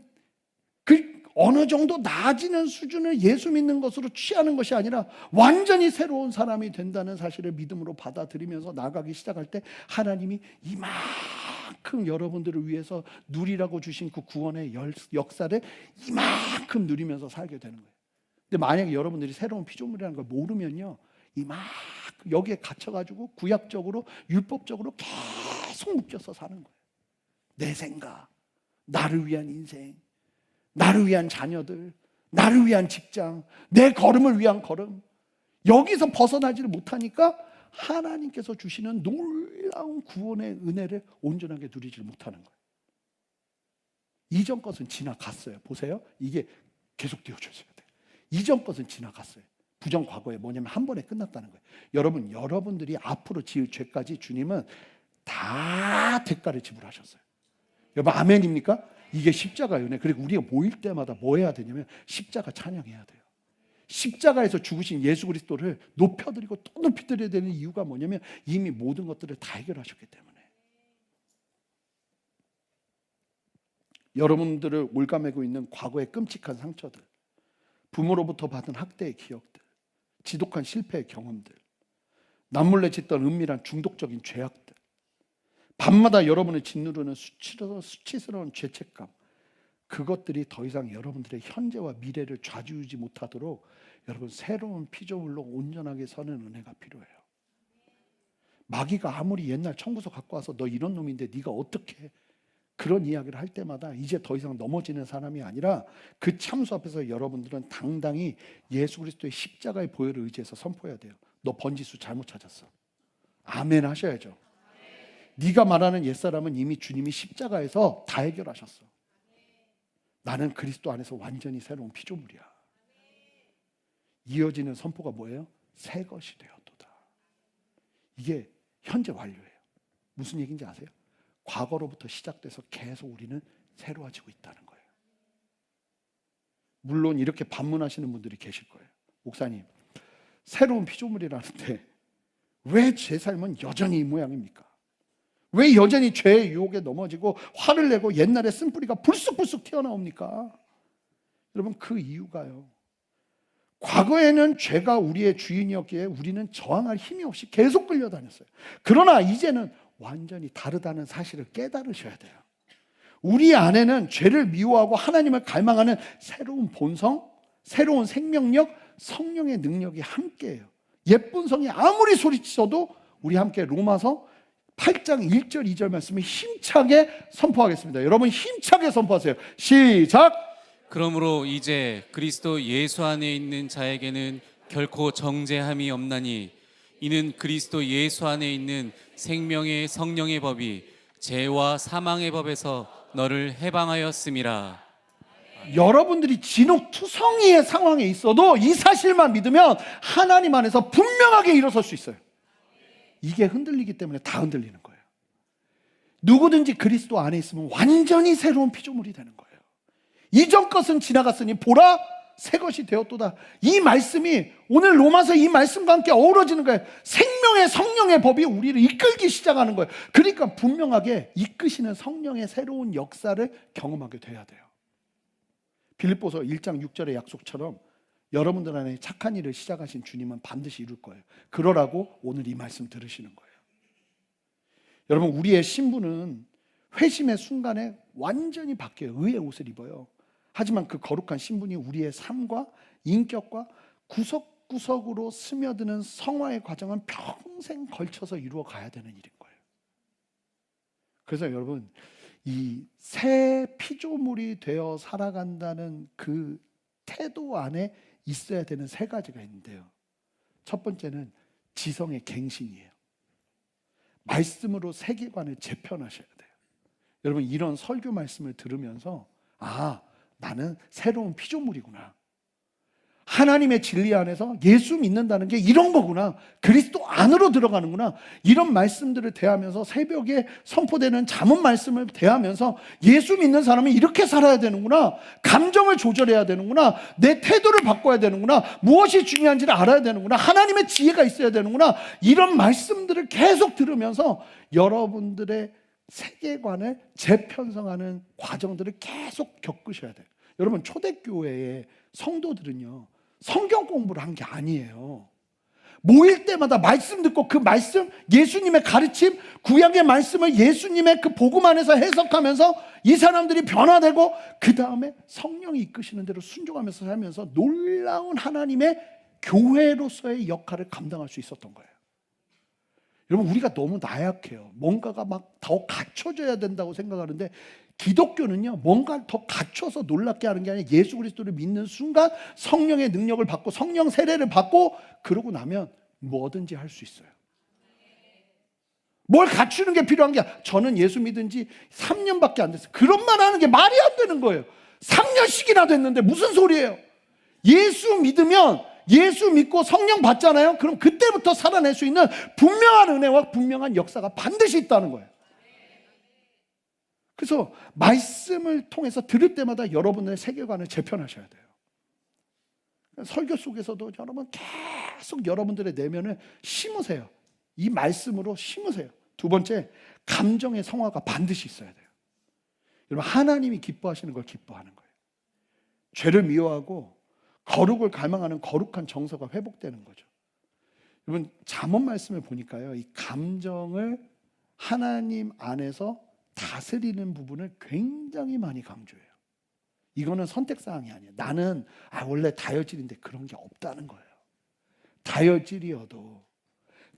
그 어느 정도 나아지는 수준을 예수 믿는 것으로 취하는 것이 아니라 완전히 새로운 사람이 된다는 사실을 믿음으로 받아들이면서 나아가기 시작할 때 하나님이 이만큼 여러분들을 위해서 누리라고 주신 그 구원의 역사를 이만큼 누리면서 살게 되는 거예요. 근데 만약에 여러분들이 새로운 피조물이라는 걸 모르면요, 이만큼 여기에 갇혀가지고 구약적으로 율법적으로 계속 묶여서 사는 거예요. 내 생각, 나를 위한 인생, 나를 위한 자녀들, 나를 위한 직장, 내 걸음을 위한 걸음, 여기서 벗어나지를 못하니까 하나님께서 주시는 놀라운 구원의 은혜를 온전하게 누리지 못하는 거예요. 이전 것은 지나갔어요. 보세요, 이게 계속 띄워주셔야 돼요. 이전 것은 지나갔어요. 부정 과거에 뭐냐면 한 번에 끝났다는 거예요. 여러분, 여러분들이 앞으로 지을 죄까지 주님은 다 대가를 지불하셨어요. 여러분, 아멘입니까? 이게 십자가 은혜. 그리고 우리가 모일 때마다 뭐 해야 되냐면 십자가 찬양해야 돼요. 십자가에서 죽으신 예수 그리스도를 높여드리고 또 높여드려야 되는 이유가 뭐냐면 이미 모든 것들을 다 해결하셨기 때문에. 여러분들을 올가매고 있는 과거의 끔찍한 상처들, 부모로부터 받은 학대의 기억들, 지독한 실패의 경험들, 남몰래 짓던 은밀한 중독적인 죄악들, 밤마다 여러분을 짓누르는 수치스러운 죄책감, 그것들이 더 이상 여러분들의 현재와 미래를 좌지우지 못하도록 여러분 새로운 피조물로 온전하게 서는 은혜가 필요해요. 마귀가 아무리 옛날 청구서 갖고 와서 너 이런 놈인데 네가 어떻게 그런 이야기를 할 때마다 이제 더 이상 넘어지는 사람이 아니라 그 참수 앞에서 여러분들은 당당히 예수 그리스도의 십자가의 보혈을 의지해서 선포해야 돼요. 너 번지수 잘못 찾았어. 아멘 하셔야죠. 네가 말하는 옛사람은 이미 주님이 십자가에서 다 해결하셨어. 나는 그리스도 안에서 완전히 새로운 피조물이야. 이어지는 선포가 뭐예요? 새 것이 되었도다. 이게 현재 완료예요. 무슨 얘기인지 아세요? 과거로부터 시작돼서 계속 우리는 새로워지고 있다는 거예요. 물론 이렇게 반문하시는 분들이 계실 거예요. 목사님, 새로운 피조물이라는데 왜 제 삶은 여전히 이 모양입니까? 왜 여전히 죄의 유혹에 넘어지고 화를 내고 옛날의 쓴뿌리가 불쑥불쑥 튀어나옵니까? 여러분, 그 이유가요, 과거에는 죄가 우리의 주인이었기에 우리는 저항할 힘이 없이 계속 끌려다녔어요. 그러나 이제는 완전히 다르다는 사실을 깨달으셔야 돼요. 우리 안에는 죄를 미워하고 하나님을 갈망하는 새로운 본성, 새로운 생명력, 성령의 능력이 함께해요. 예쁜 성이 아무리 소리쳐도 우리 함께 로마서 8장 1절 2절 말씀을 힘차게 선포하겠습니다. 여러분 힘차게 선포하세요. 시작! 그러므로 이제 그리스도 예수 안에 있는 자에게는 결코 정죄함이 없나니 이는 그리스도 예수 안에 있는 생명의 성령의 법이 죄와 사망의 법에서 너를 해방하였음이라. 여러분들이 진옥투성이의 상황에 있어도 이 사실만 믿으면 하나님 안에서 분명하게 일어설 수 있어요. 이게 흔들리기 때문에 다 흔들리는 거예요. 누구든지 그리스도 안에 있으면 완전히 새로운 피조물이 되는 거예요. 이전 것은 지나갔으니 보라 새 것이 되었도다. 이 말씀이 오늘 로마서 이 말씀과 함께 어우러지는 거예요. 생명의 성령의 법이 우리를 이끌기 시작하는 거예요. 그러니까 분명하게 이끄시는 성령의 새로운 역사를 경험하게 돼야 돼요. 빌립보서 1장 6절의 약속처럼 여러분들 안에 착한 일을 시작하신 주님은 반드시 이룰 거예요. 그러라고 오늘 이 말씀 들으시는 거예요. 여러분, 우리의 신분은 회심의 순간에 완전히 바뀌어요. 의의 옷을 입어요. 하지만 그 거룩한 신분이 우리의 삶과 인격과 구석구석으로 스며드는 성화의 과정은 평생 걸쳐서 이루어 가야 되는 일인 거예요. 그래서 여러분, 이 새 피조물이 되어 살아간다는 그 태도 안에 있어야 되는 세 가지가 있는데요. 첫 번째는 지성의 갱신이에요. 말씀으로 세계관을 재편하셔야 돼요. 여러분, 이런 설교 말씀을 들으면서 나는 새로운 피조물이구나. 하나님의 진리 안에서 예수 믿는다는 게 이런 거구나. 그리스도 안으로 들어가는구나. 이런 말씀들을 대하면서 새벽에 선포되는 잠언 말씀을 대하면서 예수 믿는 사람은 이렇게 살아야 되는구나. 감정을 조절해야 되는구나. 내 태도를 바꿔야 되는구나. 무엇이 중요한지를 알아야 되는구나. 하나님의 지혜가 있어야 되는구나. 이런 말씀들을 계속 들으면서 여러분들의 세계관을 재편성하는 과정들을 계속 겪으셔야 돼요. 여러분, 초대교회의 성도들은요, 성경 공부를 한 게 아니에요. 모일 때마다 말씀 듣고 그 말씀, 예수님의 가르침, 구약의 말씀을 예수님의 그 복음 안에서 해석하면서 이 사람들이 변화되고 그 다음에 성령이 이끄시는 대로 순종하면서 살면서 놀라운 하나님의 교회로서의 역할을 감당할 수 있었던 거예요. 여러분, 우리가 너무 나약해요. 뭔가가 막 더 갖춰져야 된다고 생각하는데 기독교는요, 뭔가 더 갖춰서 놀랍게 하는 게 아니라 예수 그리스도를 믿는 순간 성령의 능력을 받고 성령 세례를 받고 그러고 나면 뭐든지 할 수 있어요. 뭘 갖추는 게 필요한 게 아니라 저는 예수 믿은 지 3년밖에 안 됐어요. 그런 말 하는 게 말이 안 되는 거예요. 3년씩이나 됐는데 무슨 소리예요? 예수 믿으면 예수 믿고 성령 받잖아요. 그럼 그때부터 살아낼 수 있는 분명한 은혜와 분명한 역사가 반드시 있다는 거예요. 그래서 말씀을 통해서 들을 때마다 여러분의 세계관을 재편하셔야 돼요. 설교 속에서도 여러분 계속 여러분들의 내면을 심으세요. 이 말씀으로 심으세요. 두 번째, 감정의 성화가 반드시 있어야 돼요. 여러분, 하나님이 기뻐하시는 걸 기뻐하는 거예요. 죄를 미워하고 거룩을 갈망하는 거룩한 정서가 회복되는 거죠. 여러분, 잠언 말씀을 보니까요, 이 감정을 하나님 안에서 다스리는 부분을 굉장히 많이 강조해요. 이거는 선택사항이 아니에요. 나는 원래 다혈질인데 그런 게 없다는 거예요. 다혈질이어도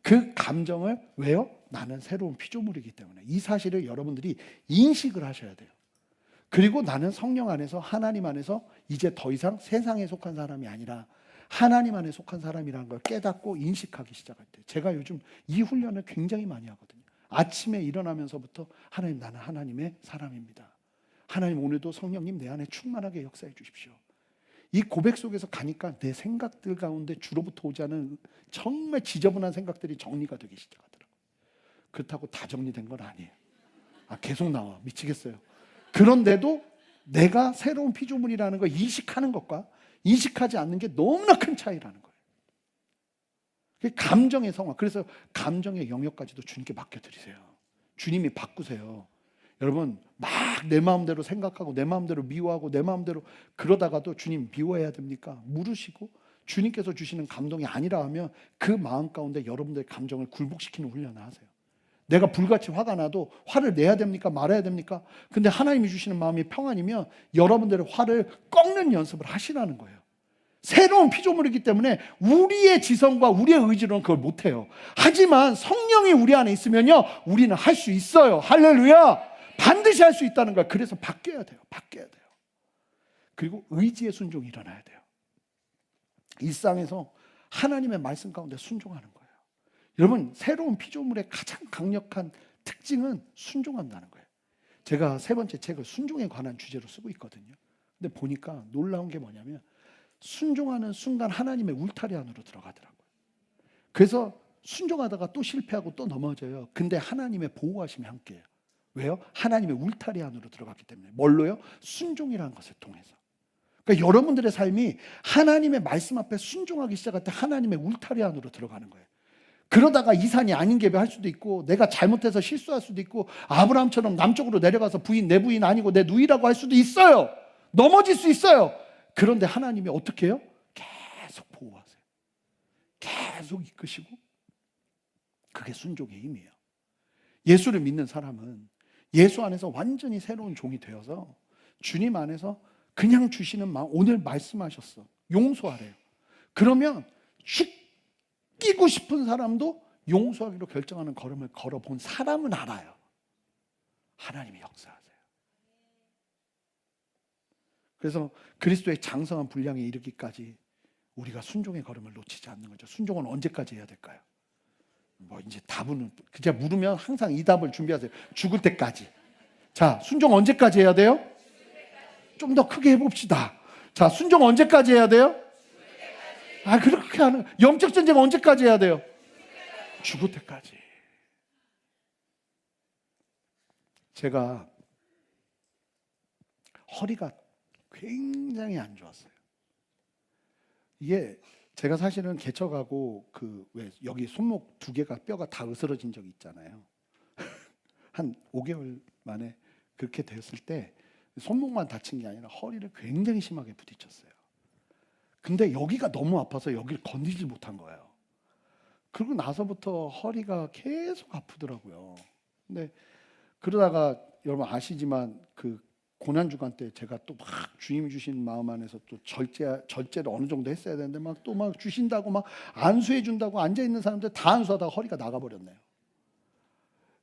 그 감정을 왜요? 나는 새로운 피조물이기 때문에. 이 사실을 여러분들이 인식을 하셔야 돼요. 그리고 나는 성령 안에서 하나님 안에서 이제 더 이상 세상에 속한 사람이 아니라 하나님 안에 속한 사람이라는 걸 깨닫고 인식하기 시작할 때, 제가 요즘 이 훈련을 굉장히 많이 하거든요. 아침에 일어나면서부터 하나님, 나는 하나님의 사람입니다. 하나님, 오늘도 성령님 내 안에 충만하게 역사해 주십시오. 이 고백 속에서 가니까 내 생각들 가운데 주로부터 오지 않은 정말 지저분한 생각들이 정리가 되기 시작하더라고요. 그렇다고 다 정리된 건 아니에요. 계속 나와. 미치겠어요. 그런데도 내가 새로운 피조물이라는 걸 인식하는 것과 인식하지 않는 게 너무나 큰 차이라는 거예요. 감정의 성화. 그래서 감정의 영역까지도 주님께 맡겨드리세요. 주님이 바꾸세요. 여러분, 막 내 마음대로 생각하고 내 마음대로 미워하고 내 마음대로 그러다가도 주님 미워해야 됩니까? 물으시고 주님께서 주시는 감동이 아니라 하면 그 마음 가운데 여러분들의 감정을 굴복시키는 훈련을 하세요. 내가 불같이 화가 나도 화를 내야 됩니까? 말아야 됩니까? 근데 하나님이 주시는 마음이 평안이면 여러분들의 화를 꺾는 연습을 하시라는 거예요. 새로운 피조물이기 때문에 우리의 지성과 우리의 의지로는 그걸 못해요. 하지만 성령이 우리 안에 있으면요, 우리는 할 수 있어요. 할렐루야. 반드시 할 수 있다는 거예요. 그래서 바뀌어야 돼요. 바뀌어야 돼요. 그리고 의지의 순종이 일어나야 돼요. 일상에서 하나님의 말씀 가운데 순종하는 거예요. 여러분, 새로운 피조물의 가장 강력한 특징은 순종한다는 거예요. 제가 세 번째 책을 순종에 관한 주제로 쓰고 있거든요. 근데 보니까 놀라운 게 뭐냐면 순종하는 순간 하나님의 울타리 안으로 들어가더라고요. 그래서 순종하다가 또 실패하고 또 넘어져요. 근데 하나님의 보호하심이 함께해요. 왜요? 하나님의 울타리 안으로 들어갔기 때문에. 뭘로요? 순종이라는 것을 통해서. 그러니까 여러분들의 삶이 하나님의 말씀 앞에 순종하기 시작할 때 하나님의 울타리 안으로 들어가는 거예요. 그러다가 이산이 아닌 계배 할 수도 있고, 내가 잘못해서 실수할 수도 있고, 아브라함처럼 남쪽으로 내려가서 내 부인 아니고 내 누이라고 할 수도 있어요. 넘어질 수 있어요. 그런데 하나님이 어떻게 해요? 계속 보호하세요. 계속 이끄시고. 그게 순종의 힘이에요. 예수를 믿는 사람은 예수 안에서 완전히 새로운 종이 되어서 주님 안에서 그냥 주시는 마음, 오늘 말씀하셨어. 용서하래요. 그러면 죽이고 싶은 사람도 용서하기로 결정하는 걸음을 걸어본 사람은 알아요. 하나님이 역사하세요. 그래서 그리스도의 장성한 분량에 이르기까지 우리가 순종의 걸음을 놓치지 않는 거죠. 순종은 언제까지 해야 될까요? 뭐 이제 답은 그냥 물으면 항상 이 답을 준비하세요. 죽을 때까지. 자, 순종 언제까지 해야 돼요? 좀 더 크게 해봅시다. 자, 순종 언제까지 해야 돼요? 그렇게 하는. 영적 전쟁 언제까지 해야 돼요? 죽을 때까지. 제가 허리가 굉장히 안 좋았어요. 이게 제가 사실은 개척하고 왜 여기 손목 2개가 뼈가 다 으스러진 적이 있잖아요. 한 5개월 만에 그렇게 되었을 때 손목만 다친 게 아니라 허리를 굉장히 심하게 부딪혔어요. 근데 여기가 너무 아파서 여기를 건드리지 못한 거예요. 그러고 나서부터 허리가 계속 아프더라고요. 근데 그러다가 여러분 아시지만 그 고난주간 때 제가 또 막 주님이 주신 마음 안에서 또 절제를 어느 정도 했어야 되는데 막 또 막 주신다고 막 안수해 준다고 앉아 있는 사람들 다 안수하다가 허리가 나가버렸네요.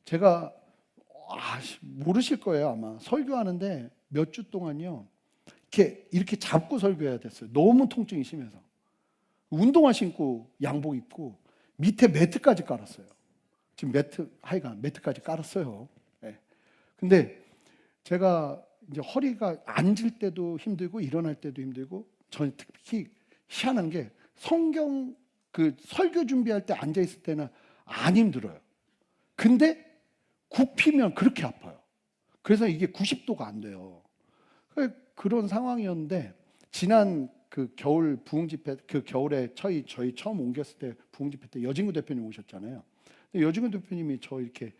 제가 모르실 거예요 아마. 설교하는데 몇 주 동안요 이렇게 잡고 설교해야 됐어요. 너무 통증이 심해서. 운동화 신고 양복 입고 밑에 매트까지 깔았어요. 지금 하여간 매트까지 깔았어요. 네. 근데 제가 이제 허리가 앉을 때도 힘들고 일어날 때도 힘들고, 저는 특히 희한한 게 성경 설교 준비할 때 앉아 있을 때는 안 힘들어요. 근데 굽히면 그렇게 아파요. 그래서 이게 90도가 안 돼요. 그런 상황이었는데 지난 그 겨울 부흥 집회, 그 겨울에 저희 처음 옮겼을 때 부흥 집회 때 여진구 대표님 오셨잖아요. 근데 여진구 대표님이 저 이렇게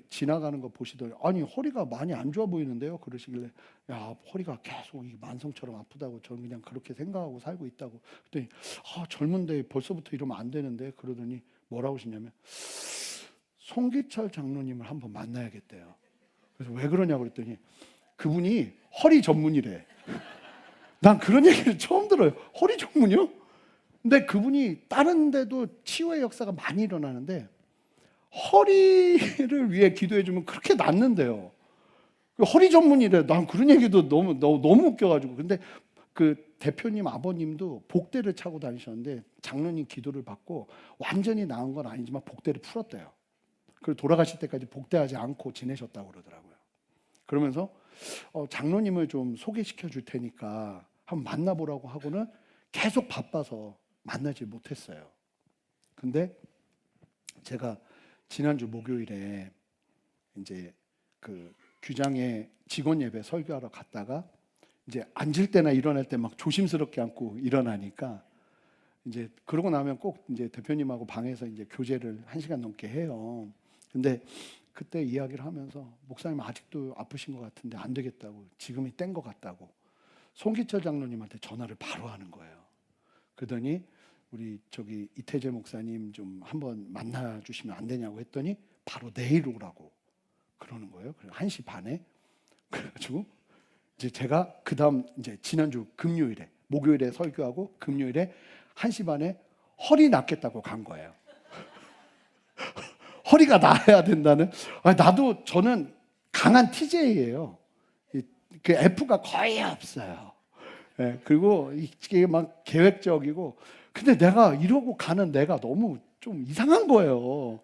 지나가는 거 보시더니 아니 허리가 많이 안 좋아 보이는데요. 그러시길래 야 허리가 계속 만성처럼 아프다고 저는 그냥 그렇게 생각하고 살고 있다고. 그랬더니 젊은데 벌써부터 이러면 안 되는데 그러더니 뭐라고 하시냐면 송기철 장로님을 한번 만나야겠대요. 그래서 왜 그러냐고 그랬더니 그분이 허리 전문이래. 난 그런 얘기를 처음 들어요. 허리 전문이요? 근데 그분이 다른 데도 치유의 역사가 많이 일어나는데 허리를 위해 기도해주면 그렇게 낫는데요. 허리 전문이래. 난 그런 얘기도 너무 웃겨가지고. 근데 그 대표님 아버님도 복대를 차고 다니셨는데 장로님 기도를 받고 완전히 나은 건 아니지만 복대를 풀었대요. 그리고 돌아가실 때까지 복대하지 않고 지내셨다고 그러더라고요. 그러면서 장로님을 좀 소개시켜 줄 테니까 한번 만나보라고 하고는 계속 바빠서 만나지 못했어요. 근데 제가 지난주 목요일에 이제 그 규장에 직원 예배 설교하러 갔다가 이제 앉을 때나 일어날 때 막 조심스럽게 앉고 일어나니까 이제 그러고 나면 꼭 이제 대표님하고 방에서 이제 교제를 1시간 넘게 해요. 근데 그때 이야기를 하면서 목사님 아직도 아프신 것 같은데 안 되겠다고, 지금이 땐 것 같다고 송기철 장로님한테 전화를 바로 하는 거예요. 그러더니 우리 이태재 목사님 좀 한번 만나 주시면 안 되냐고 했더니 바로 내일 오라고 그러는 거예요. 그래서 1시 반에. 그래가지고 이제 제가 그다음 이제 지난주 금요일에, 목요일에 설교하고 금요일에 1시 반에 허리 낫겠다고 간 거예요. 허리가 나아야 된다는. 저는 강한 TJ예요. 그 F가 거의 없어요. 예, 그리고 이게 막 계획적이고, 근데 내가 이러고 가는 내가 너무 좀 이상한 거예요.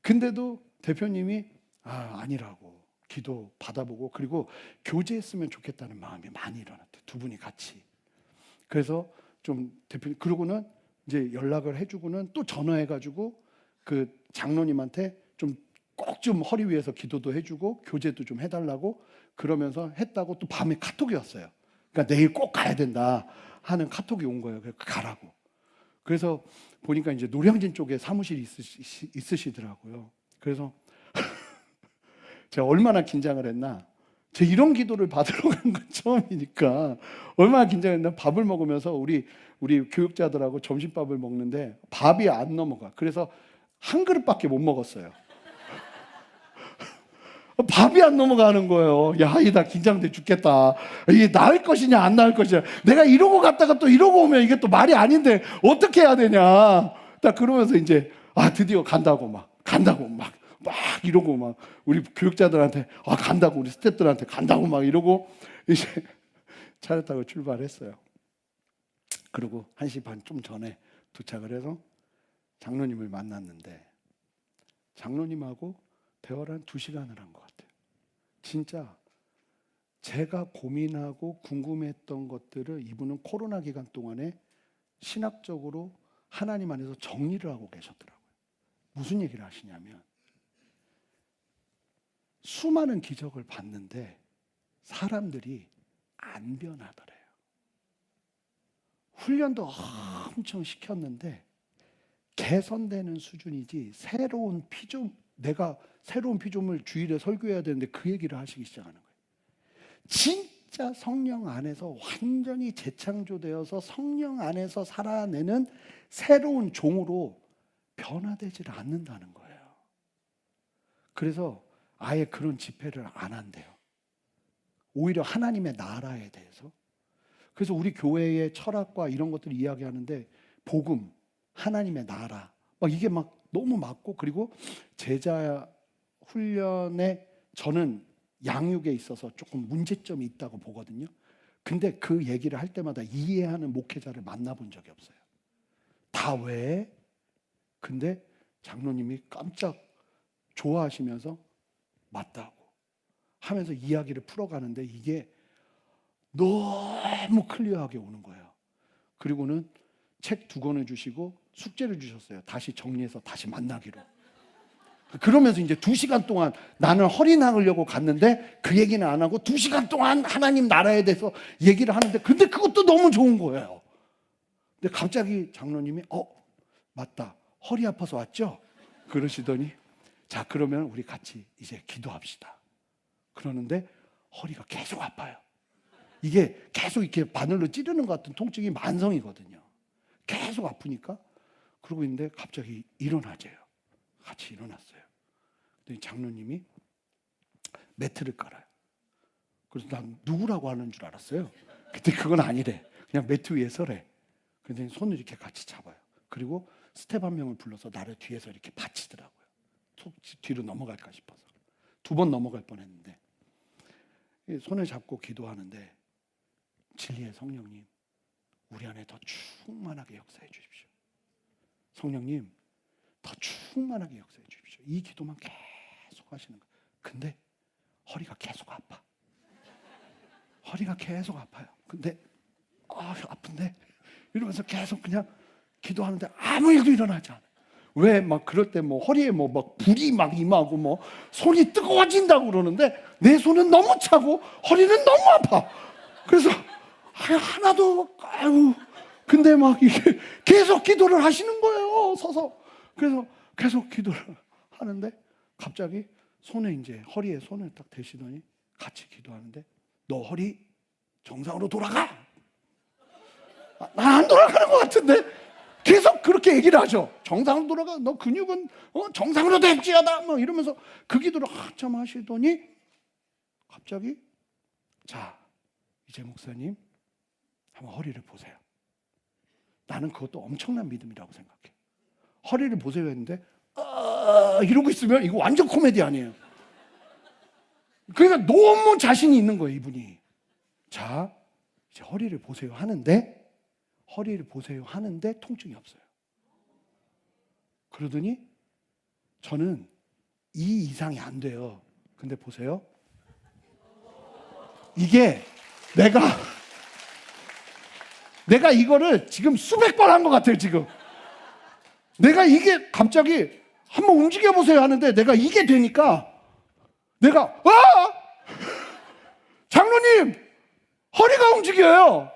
근데도 대표님이 아니라고 기도 받아보고, 그리고 교제했으면 좋겠다는 마음이 많이 일어났대. 두 분이 같이. 그래서 좀 대표님, 그러고는 이제 연락을 해주고는 또 전화해가지고 그 장로님한테 좀 꼭 좀 허리 위에서 기도도 해주고 교제도 좀 해달라고 그러면서 했다고, 또 밤에 카톡이 왔어요. 그러니까 내일 꼭 가야 된다 하는 카톡이 온 거예요. 그래서 가라고. 그래서 보니까 이제 노량진 쪽에 사무실이 있으시더라고요. 그래서 제가 얼마나 긴장을 했나. 제가 이런 기도를 받으러 간 건 처음이니까 얼마나 긴장했나. 밥을 먹으면서 우리 교육자들하고 점심밥을 먹는데 밥이 안 넘어가. 그래서 한 그릇밖에 못 먹었어요. 밥이 안 넘어가는 거예요. 야, 나 긴장돼 죽겠다. 이게 나을 것이냐 안 나을 것이냐. 내가 이러고 갔다가 또 이러고 오면 이게 또 말이 아닌데 어떻게 해야 되냐. 딱 그러면서 이제 드디어 간다고 막 이러고 막 우리 교육자들한테 간다고, 우리 스태프들한테 간다고 막 이러고 이제 차를 타고 출발했어요. 그리고 1시 반 좀 전에 도착을 해서 장로님을 만났는데, 장로님하고 대화를 한 2시간을 한 것 같아요. 진짜 제가 고민하고 궁금했던 것들을 이분은 코로나 기간 동안에 신학적으로 하나님 안에서 정리를 하고 계셨더라고요. 무슨 얘기를 하시냐면, 수많은 기적을 봤는데 사람들이 안 변하더래요. 훈련도 엄청 시켰는데 개선되는 수준이지, 내가 새로운 피조물 주일에 설교해야 되는데 그 얘기를 하시기 시작하는 거예요. 진짜 성령 안에서 완전히 재창조되어서 성령 안에서 살아내는 새로운 종으로 변화되질 않는다는 거예요. 그래서 아예 그런 집회를 안 한대요. 오히려 하나님의 나라에 대해서. 그래서 우리 교회의 철학과 이런 것들을 이야기하는데 복음, 하나님의 나라, 막 이게 막 너무 맞고, 그리고 제자 훈련에 저는 양육에 있어서 조금 문제점이 있다고 보거든요. 근데 그 얘기를 할 때마다 이해하는 목회자를 만나본 적이 없어요. 다 왜? 근데 장로님이 깜짝 좋아하시면서 맞다고 하면서 이야기를 풀어가는데 이게 너무 클리어하게 오는 거예요. 그리고는 책 2권을 주시고 숙제를 주셨어요. 다시 정리해서 다시 만나기로. 그러면서 이제 2시간 동안 나는 허리 나으려고 갔는데 그 얘기는 안 하고 2시간 동안 하나님 나라에 대해서 얘기를 하는데, 근데 그것도 너무 좋은 거예요. 근데 갑자기 장로님이 맞다, 허리 아파서 왔죠? 그러시더니 자, 그러면 우리 같이 이제 기도합시다. 그러는데 허리가 계속 아파요. 이게 계속 이렇게 바늘로 찌르는 것 같은 통증이 만성이거든요. 계속 아프니까 그러고 있는데 갑자기 일어나재요. 같이 일어났어요. 근데 장로님이 매트를 깔아요. 그래서 난 누구라고 하는 줄 알았어요. 근데 그건 아니래. 그냥 매트 위에 서래. 근데 손을 이렇게 같이 잡아요. 그리고 스텝 한 명을 불러서 나를 뒤에서 이렇게 받치더라고요. 뒤로 넘어갈까 싶어서. 2번 넘어갈 뻔했는데 손을 잡고 기도하는데, 진리의 성령님, 우리 안에 더 충만하게 역사해 주십시오. 성령님, 더 충만하게 역사해 주십시오. 이 기도만 계속 하시는 거예요. 근데 허리가 계속 아파. 허리가 계속 아파요. 근데 아픈데 이러면서 계속 그냥 기도하는데 아무 일도 일어나지 않아요. 왜 막 그럴 때 뭐 허리에 뭐 막 불이 막 임하고 뭐 손이 뜨거워진다고 그러는데 내 손은 너무 차고 허리는 너무 아파. 그래서 하나도 근데 막 이게 계속 기도를 하시는 거예요, 서서. 그래서 계속 기도를 하는데 갑자기 손에 이제 허리에 손을 딱 대시더니 같이 기도하는데, 너 허리 정상으로 돌아가. 난 안 돌아가는 것 같은데. 계속 그렇게 얘기를 하죠. 정상으로 돌아가. 너 근육은 정상으로 될지어다. 뭐 이러면서 그 기도를 한참 하시더니 갑자기 자, 이제 목사님 한번 허리를 보세요. 나는 그것도 엄청난 믿음이라고 생각해. 허리를 보세요 했는데 이러고 있으면 이거 완전 코미디 아니에요. 그러니까 너무 자신이 있는 거예요, 이분이. 자, 이제 허리를 보세요 하는데 통증이 없어요. 그러더니 저는 이 이상이 안 돼요. 근데 보세요. 이게 내가 이거를 지금 수백 번 한 것 같아요, 지금. 내가 이게 갑자기 한번 움직여 보세요 하는데 내가 이게 되니까 내가 장로님 허리가 움직여요.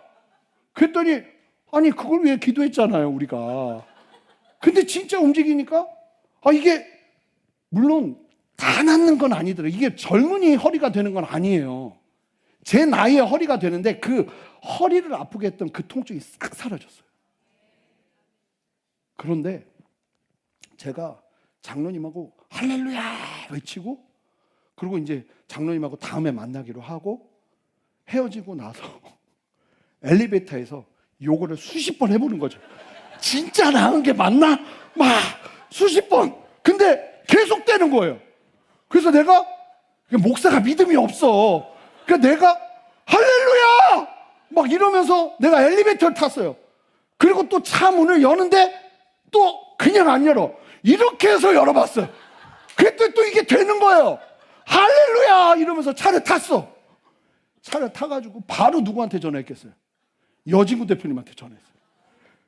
그랬더니 아니 그걸 위해 기도했잖아요, 우리가. 근데 진짜 움직이니까 이게 물론 다 낫는 건 아니더라고요. 이게 젊은이 허리가 되는 건 아니에요. 제 나이에 허리가 되는데 그 허리를 아프게 했던 그 통증이 싹 사라졌어요. 그런데 제가 장로님하고 할렐루야 외치고 그리고 이제 장로님하고 다음에 만나기로 하고 헤어지고 나서 엘리베이터에서 요거를 수십 번 해보는 거죠. 진짜 나은 게 맞나? 막 수십 번. 근데 계속 되는 거예요. 그래서 내가 목사가 믿음이 없어. 그러니까 내가 할렐루야 막 이러면서 내가 엘리베이터를 탔어요. 그리고 또 차 문을 여는데 또 그냥 안 열어. 이렇게 해서 열어봤어요. 그랬더니 또 이게 되는 거예요. 할렐루야 이러면서 차를 탔어. 차를 타가지고 바로 누구한테 전화했겠어요? 여진구 대표님한테 전화했어요.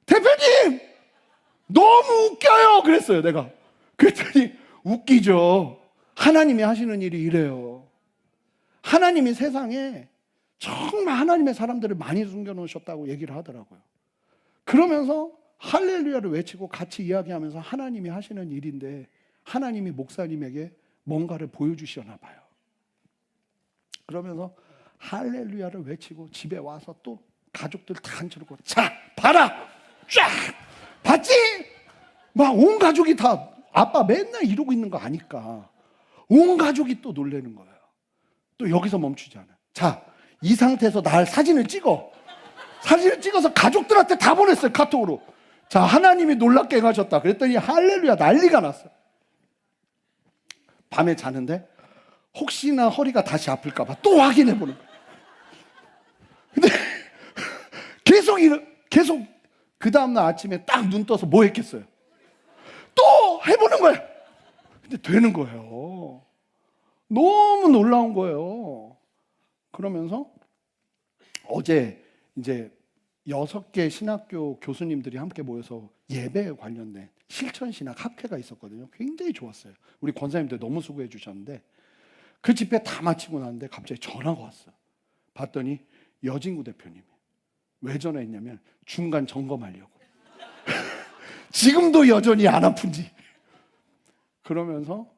대표님 너무 웃겨요 그랬어요. 내가 그랬더니 웃기죠. 하나님이 하시는 일이 이래요. 하나님이 세상에 정말 하나님의 사람들을 많이 숨겨놓으셨다고 얘기를 하더라고요. 그러면서 할렐루야를 외치고 같이 이야기하면서 하나님이 하시는 일인데 하나님이 목사님에게 뭔가를 보여주시나 봐요. 그러면서 할렐루야를 외치고 집에 와서 또 가족들 다 앉혀놓고 자 봐라 쫙 봤지? 막 온 가족이 다 아빠 맨날 이러고 있는 거 아니까 온 가족이 또 놀라는 거예요. 또 여기서 멈추지 않아요. 자, 이 상태에서 날 사진을 찍어서 가족들한테 다 보냈어요. 카톡으로. 자, 하나님이 놀랍게 행하셨다. 그랬더니 할렐루야 난리가 났어요. 밤에 자는데 혹시나 허리가 다시 아플까 봐 또 확인해 보는 거예요. 근데 계속 그 다음날 아침에 딱 눈 떠서 뭐 했겠어요? 또 해보는 거예요. 근데 되는 거예요. 너무 놀라운 거예요. 그러면서 어제 이제 6개 신학교 교수님들이 함께 모여서 예배에 관련된 실천신학 학회가 있었거든요. 굉장히 좋았어요. 우리 권사님들 너무 수고해 주셨는데 그 집회 다 마치고 나는데 갑자기 전화가 왔어요. 봤더니 여진구 대표님이 왜 전화했냐면 중간 점검하려고. 지금도 여전히 안 아픈지. 그러면서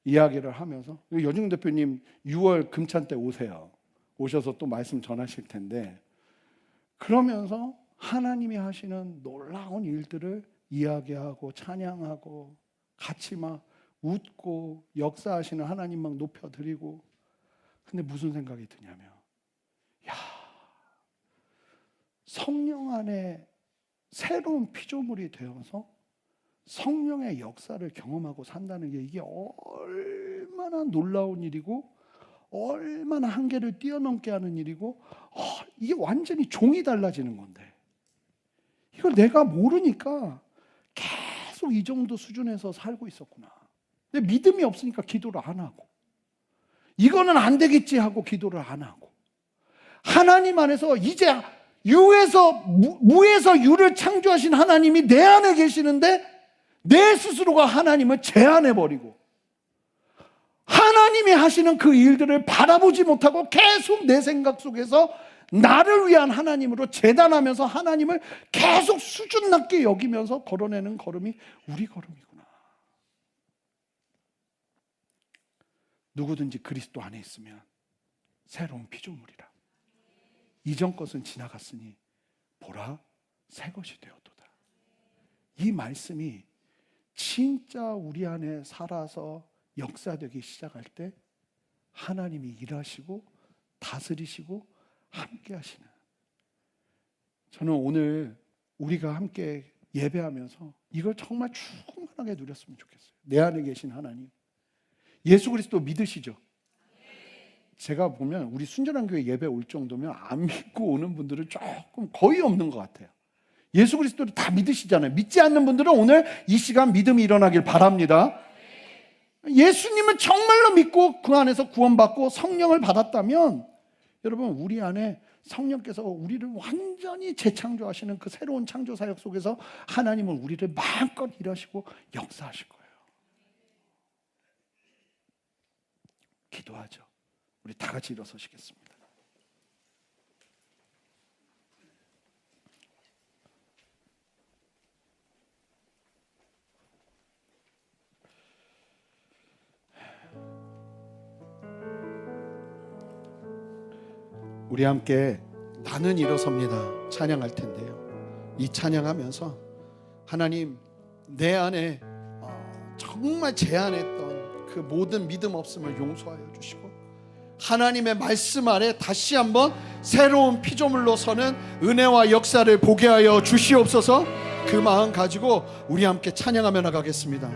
이야기를 하면서 여진구 대표님 6월 금찬 때 오세요. 오셔서 또 말씀 전하실 텐데 그러면서 하나님이 하시는 놀라운 일들을 이야기하고 찬양하고 같이 막 웃고 역사하시는 하나님 막 높여드리고 근데 무슨 생각이 드냐면 성령 안에 새로운 피조물이 되어서 성령의 역사를 경험하고 산다는 게 이게 얼마나 놀라운 일이고 얼마나 한계를 뛰어넘게 하는 일이고 이게 완전히 종이 달라지는 건데 이걸 내가 모르니까 계속 이 정도 수준에서 살고 있었구나. 근데 믿음이 없으니까 기도를 안 하고 이거는 안 되겠지 하고 기도를 안 하고 하나님 안에서 이제 무에서 유를 창조하신 하나님이 내 안에 계시는데 내 스스로가 하나님을 제한해버리고 하나님이 하시는 그 일들을 바라보지 못하고 계속 내 생각 속에서 나를 위한 하나님으로 재단하면서 하나님을 계속 수준 낮게 여기면서 걸어내는 걸음이 우리 걸음이구나. 누구든지 그리스도 안에 있으면 새로운 피조물이라. 이전 것은 지나갔으니 보라 새 것이 되었도다. 이 말씀이 진짜 우리 안에 살아서 역사되기 시작할 때 하나님이 일하시고 다스리시고 함께 하시는 저는 오늘 우리가 함께 예배하면서 이걸 정말 충만하게 누렸으면 좋겠어요. 내 안에 계신 하나님 예수 그리스도 믿으시죠? 제가 보면 우리 순전한 교회 예배 올 정도면 안 믿고 오는 분들은 조금 거의 없는 것 같아요. 예수 그리스도를 다 믿으시잖아요. 믿지 않는 분들은 오늘 이 시간 믿음이 일어나길 바랍니다. 예수님을 정말로 믿고 그 안에서 구원받고 성령을 받았다면 여러분, 우리 안에 성령께서 우리를 완전히 재창조하시는 그 새로운 창조 사역 속에서 하나님은 우리를 마음껏 일하시고 역사하실 거예요. 기도하죠. 우리 다 같이 일어서시겠습니다. 우리 함께 나는 일어섭니다 찬양할 텐데요. 이 찬양하면서 하나님, 내 안에 정말 제한했던 그 모든 믿음 없음을 용서하여 주시고 하나님의 말씀 아래 다시 한번 새로운 피조물로 서는 은혜와 역사를 보게 하여 주시옵소서. 그 마음 가지고 우리 함께 찬양하며 나가겠습니다.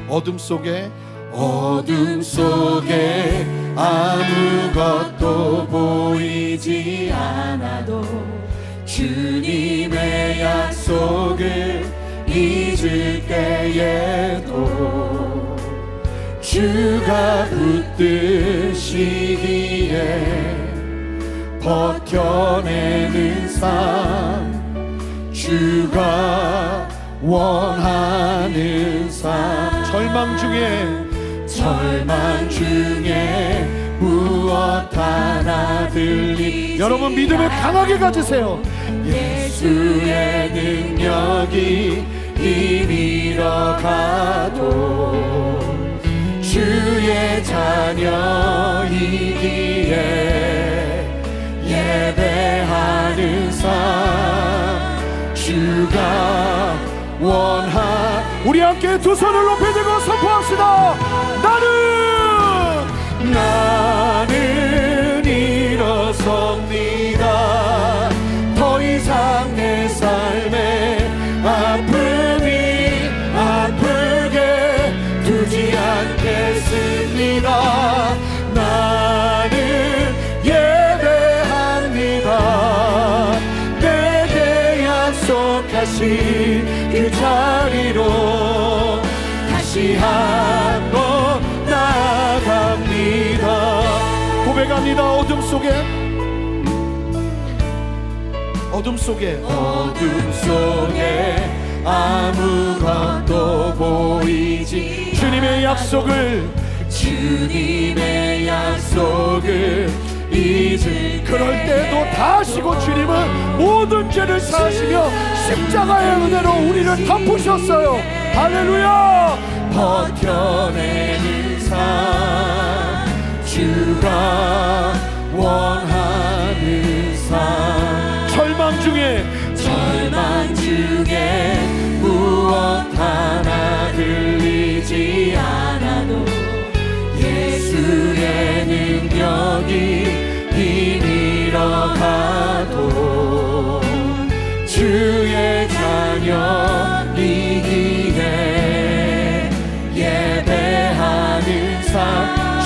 어둠 속에 아무것도 보이지 않아도 주님의 약속을 잊을 때에도 주가 붙드시기에 버텨내는 삶, 주가 원하는 삶. 절망 중에 무엇 하나 들리. 여러분, 믿음을 강하게 가지세요. 예수의 능력이 이미러 가도 주의 자녀이기에 예배하는 삶, 주가 우리 함께 두 손을 높이 들고 선포합시다. 나는 일어섭니다. 더 이상 내 삶에 아픔이 아프게 두지 않겠습니다. 나는 예배합니다. 내게 약속하신 그 자리로 다시 한번 나아갑니다. 고백합니다. 어둠 속에 아무것도 보이지. 주님의 약속을 잊을. 그럴 때도 다 하시고 주님은 모든 죄를 사하시며 십자가의 은혜로 우리를 덮으셨어요. 할렐루야. 버텨내는 삶, 주가 원하는 삶. 절망 중에 무엇 하나 들리지 않아도 예수의 능력이 이미러 가도 주의 자녀이기에 예배하는 삶,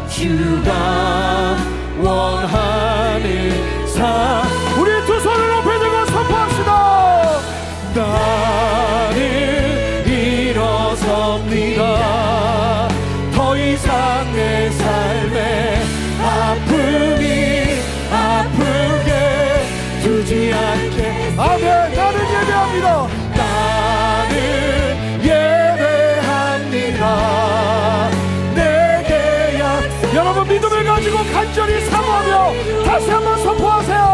주가 원하는 삶. 우리 두 손을 높이 들고 선포합시다. 나는 일어섭니다. 더 이상 내 삶에 아픔이 아프게 두지 않게. 아멘. 나는 예배합니다. 나는 예배합니다. 내게 여러분, 믿음을 가지고 간절히 사모하며 다시 한번 선포하세요.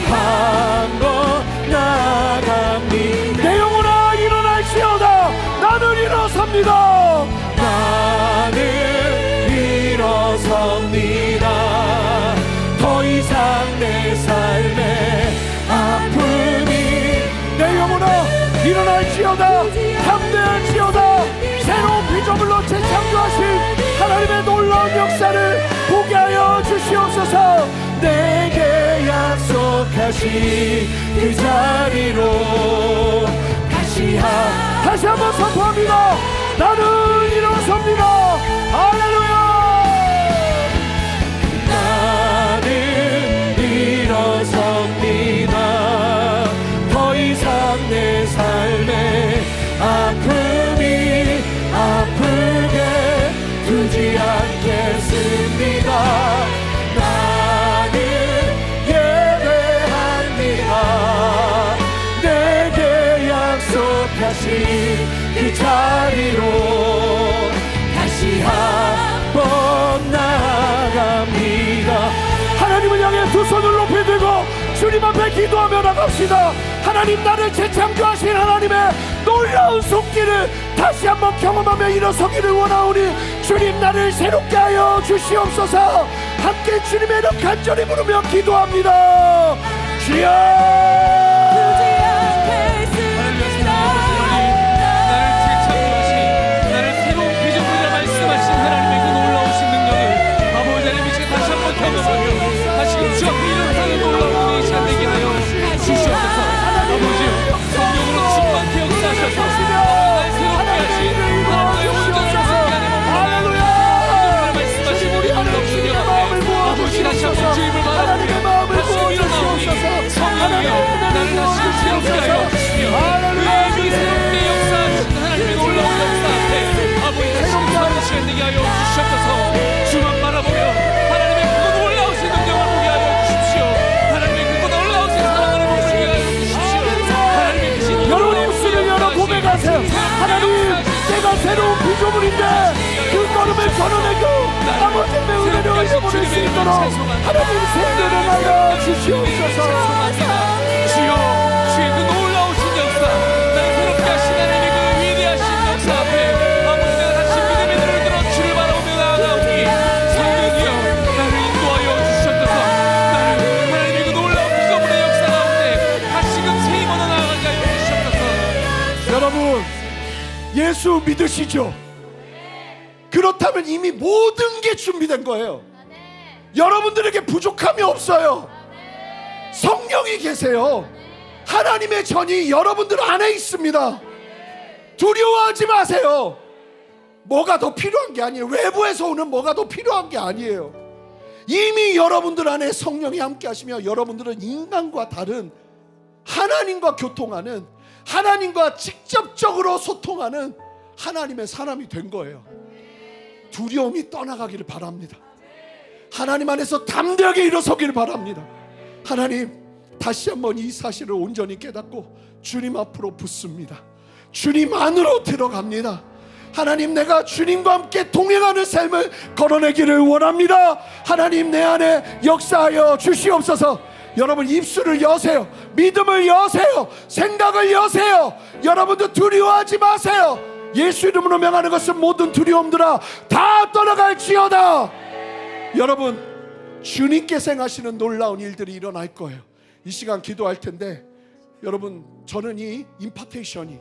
한번 나갑니다. 내 영혼아 일어날지어다. 나는 일어섭니다. 나는 일어섭니다. 더 이상 내 삶에 아픔이. 내 영혼아 일어날지어다. 담대할지어다. 새로운 피조물로 재창조하신 하나님의 놀라운 역사를 보게 하여 주시옵소서. 내게 약속하신 그 자리로 다시 한번 선포합니다. 나는 일어섭니다. 할렐루야. 나는 일어섭니다. 더 이상 내 삶의 아픔이 아프게 두지 않겠습니다. 나는 예배합니다. 내게 약속하신 그 자리로 다시 한번 나아갑니다. 하나님을 향해 두 손을 높이 들고 주님 앞에 기도하며 나갑시다. 하나님, 나를 재창조하신 하나님의 놀라운 손길을 다시 한번 경험하며 일어서기를 원하오니 주님, 나를 새롭게 하여 주시옵소서. 함께 주님의 이름 간절히 부르며 기도합니다. 주여. 다시금 주 앞에 일어서는 놀라운 은혜의 시간 되게 하여 주시옵소서. 아버지요, 성령으로 충만케 역사하셔서 나를 새롭게 하신 하나님의 온전한 생기 안에 머물러 말씀하신 우리 놀라운 능력 앞에 아버지 다시 한번 주임을 바라보며 다시금 일어나오니 성령이여 나를 다시금 새롭게 하여 주시며 의미 새롭게 역사하신 하나님의 놀라운 역사 앞에 아버지 다시금 서는 시간 되게 하여 주시옵소서. 주만 바라보며 고백하세요. 하나님, 내가 새로운 피조물인데 그 걸음을 걸어내고 아버지의 은혜를 입어볼 수 있도록 하나님 생존하여 주시옵소서. 주여, 주의 그 놀라우신 역사, 나를 새롭게 하신 하나님의 그 위대하신 역사 앞에 아버지 내가 다시 믿음의 눈을 들어 주를 바라보며 나아가오니 성령이여 나를 인도하여 주시옵소서. 나를 하나님의 그 놀라운 피조물의 역사 가운데 다시금 새 힘으로 나아가게 하여 주시옵소서. 여러분, 예수 믿으시죠? 그렇다면 이미 모든 게 준비된 거예요. 여러분들에게 부족함이 없어요. 성령이 계세요. 하나님의 전이 여러분들 안에 있습니다. 두려워하지 마세요. 뭐가 더 필요한 게 아니에요. 외부에서 오는 뭐가 더 필요한 게 아니에요. 이미 여러분들 안에 성령이 함께 하시며 여러분들은 인간과 다른 하나님과 교통하는, 하나님과 직접적으로 소통하는 하나님의 사람이 된 거예요. 두려움이 떠나가기를 바랍니다. 하나님 안에서 담대하게 일어서기를 바랍니다. 하나님, 다시 한번 이 사실을 온전히 깨닫고 주님 앞으로 붙습니다. 주님 안으로 들어갑니다. 하나님, 내가 주님과 함께 동행하는 삶을 걸어내기를 원합니다. 하나님, 내 안에 역사하여 주시옵소서. 여러분, 입술을 여세요. 믿음을 여세요. 생각을 여세요. 여러분들 두려워하지 마세요. 예수 이름으로 명하는 것은 모든 두려움들아 다 떠나갈지어다. 여러분, 주님께서 행하시는 놀라운 일들이 일어날 거예요. 이 시간 기도할 텐데, 여러분, 저는 이 임파테이션이,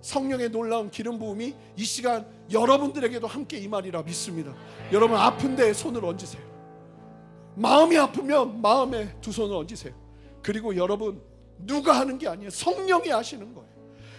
성령의 놀라운 기름 부음이 이 시간 여러분들에게도 함께 임하리라 믿습니다. 여러분, 아픈 데에 손을 얹으세요. 마음이 아프면 마음에 두 손을 얹으세요. 그리고 여러분, 누가 하는 게 아니에요. 성령이 하시는 거예요.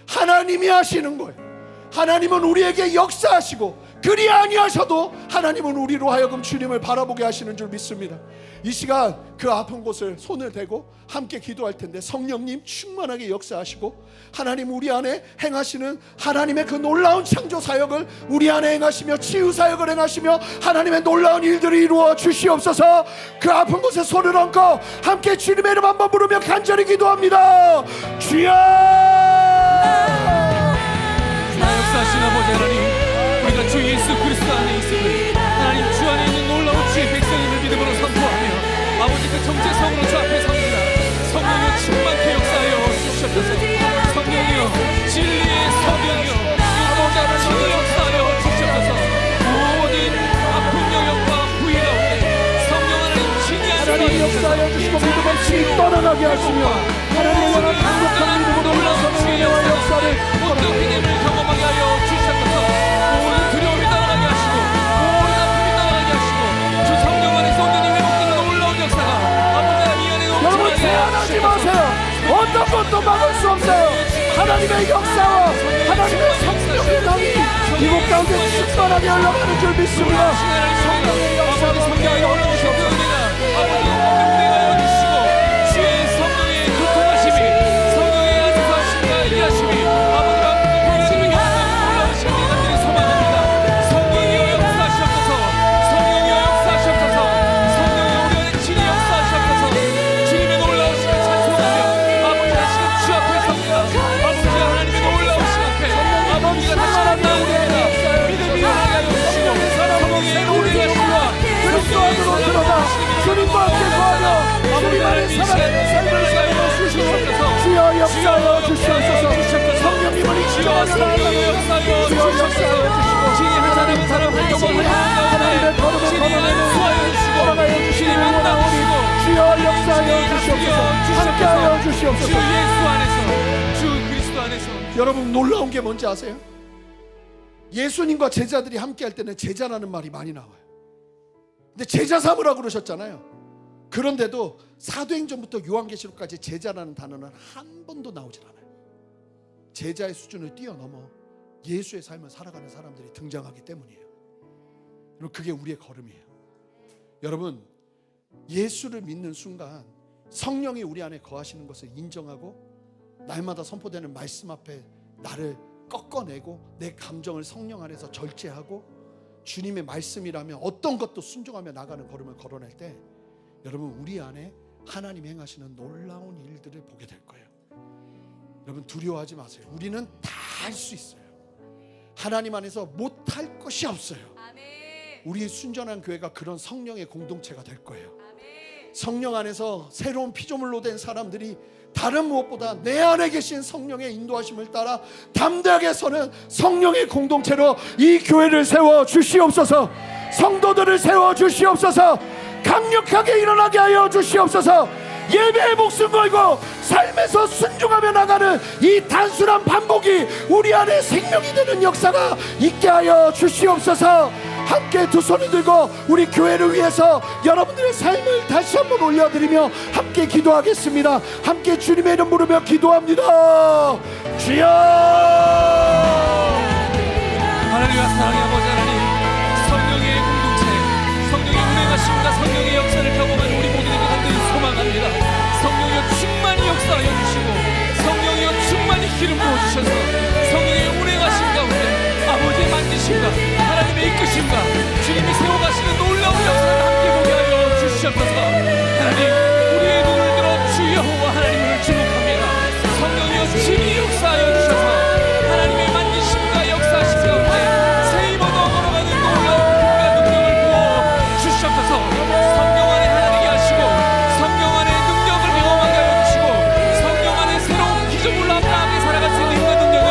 하나님이 하시는 거예요. 하나님은 우리에게 역사하시고, 그리 아니하셔도 하나님은 우리로 하여금 주님을 바라보게 하시는 줄 믿습니다. 이 시간 그 아픈 곳을 손을 대고 함께 기도할 텐데, 성령님 충만하게 역사하시고 하나님 우리 안에 행하시는 하나님의 그 놀라운 창조 사역을 우리 안에 행하시며 치유 사역을 행하시며 하나님의 놀라운 일들을 이루어 주시옵소서. 그 아픈 곳에 손을 얹고 함께 주님의 이름 한번 부르며 간절히 기도합니다. 주여! 역사하신 아버지 하나님, 우리가 주 예수 그리스도 안에 있음을 하나님 주 안에 있는 놀라운 주의 백성임을 믿음으로 선포하며 아버지 그 정체성으로 주 앞에 섭니다. 성령이여 충만케 역사하여 주시옵소서. 성령이여 진리의 성령이여 유도자를 전혀 역사하여 주시옵소서. 모든 아픈 영역과 부위 가운데 성령 하나님 진이 하나님 역사하여 주시고 믿음 없이 떠나가게 하시며 하나님의 영원 강력한 믿음으로 올라서는 은혜와 역사를 믿음을 경험하게 하여 주시옵소서. 모든 두려움이 따라가게 하시고 모든 아픔이 따라가게 하시고 주 성령 안에서 온전히 회복되는 놀라운 역사가 아버지 이 안에 여러분, 넘쳐나게 제한하지 하시옵소서. 마세요. 어떤 것도 막을 수 없어요. 하나님의 역사와 하나님의 성령의 능이 이곳 가운데 충만하게 흘러가는 줄 믿습니다. 성령의 역사가 함께하여 주시옵소서. 주님과 함께 거하며 주님 안에 살아가는 삶을 살며 주시옵소서. 주여 역사하여 주시옵소서. 성령님을 인정하며 나아가는 주여 역사하여 주시고 하나님 사랑을 영원히 하나님의 걸음을 걸어가여 주시기를 원하오니 주여 역사하여 주시옵소서. 함께하여 주시옵소서. 주 예수 안에서, 주 그리스도 안에서. 여러분 놀라운 게 뭔지 아세요? 예수님과 제자들이 함께할 때는 제자라는 말이 많이 나와요. 근데 제자 삼으라고 그러셨잖아요. 그런데도 사도행전부터 요한계시록까지 제자라는 단어는 한 번도 나오질 않아요. 제자의 수준을 뛰어넘어 예수의 삶을 살아가는 사람들이 등장하기 때문이에요. 여러분 그게 우리의 걸음이에요. 여러분 예수를 믿는 순간 성령이 우리 안에 거하시는 것을 인정하고 날마다 선포되는 말씀 앞에 나를 꺾어내고 내 감정을 성령 안에서 절제하고 주님의 말씀이라면 어떤 것도 순종하며 나가는 걸음을 걸어낼 때 여러분 우리 안에 하나님 행하시는 놀라운 일들을 보게 될 거예요. 여러분 두려워하지 마세요. 우리는 다 할 수 있어요. 하나님 안에서 못할 것이 없어요. 우리 순전한 교회가 그런 성령의 공동체가 될 거예요. 성령 안에서 새로운 피조물로 된 사람들이 다른 무엇보다 내 안에 계신 성령의 인도하심을 따라 담대하게 서는 성령의 공동체로 이 교회를 세워 주시옵소서. 성도들을 세워 주시옵소서. 강력하게 일어나게 하여 주시옵소서. 예배에 목숨 걸고 삶에서 순종하며 나가는 이 단순한 반복이 우리 안에 생명이 되는 역사가 있게 하여 주시옵소서. 함께 두 손을 들고 우리 교회를 위해서 여러분들의 삶을 다시 한번 올려드리며 함께 기도하겠습니다. 함께 주님의 이름 부르며 기도합니다. 주여. 하나님과 사랑의 아버지 하나님, 성령의 공동체, 성령의 운행하심과 성령의 역사를 경험한 우리 모두에게 간절히 소망합니다. 성령이여 충만히 역사하여 주시고 성령이여 충만히 기름 부어주셔서 성령의 운행하심 가운데 아버지의 만지심과 하나님의 이끄심과 주님이 세워가시는 놀라운 역사를 함께 보게 하여 주시옵소서. 하나님 우리의 눈을 들어 주 여호와 하나님을 주목합니다. 성령이여 친히 역사하여 주셔서 하나님의 만지심과 역사하심 가운데 새 입어 걸어가는 놀라운 힘과 능력을 부어 주시옵소서. 성령 안에 하나님이 하시고 성령 안에 능력을 경험하게 하여 주시고 성령 안에 새로운 기적을 나타나게 살아갈 수 있는 힘과 능력을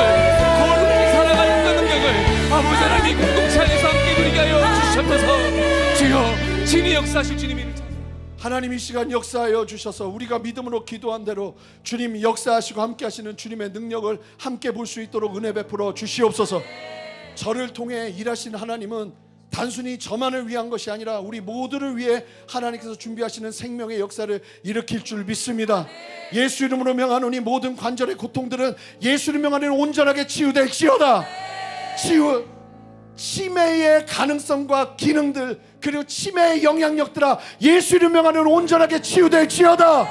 거룩히 살아갈 힘과 능력을 아버지 하나님이 공동체 안에서 함께 누리게 하여 주시옵소서. 주여 친히 역사하실 주님이 하나님 이 시간 역사하여 주셔서 우리가 믿음으로 기도한 대로 주님 역사하시고 함께 하시는 주님의 능력을 함께 볼 수 있도록 은혜 베풀어 주시옵소서. 저를 통해 일하신 하나님은 단순히 저만을 위한 것이 아니라 우리 모두를 위해 하나님께서 준비하시는 생명의 역사를 일으킬 줄 믿습니다. 예수 이름으로 명하노니 모든 관절의 고통들은 예수 이름 명하노니 온전하게 치유될지어다. 치매의 가능성과 기능들 그리고 치매의 영향력들아 예수 이름 명하노니 온전하게 치유될지어다.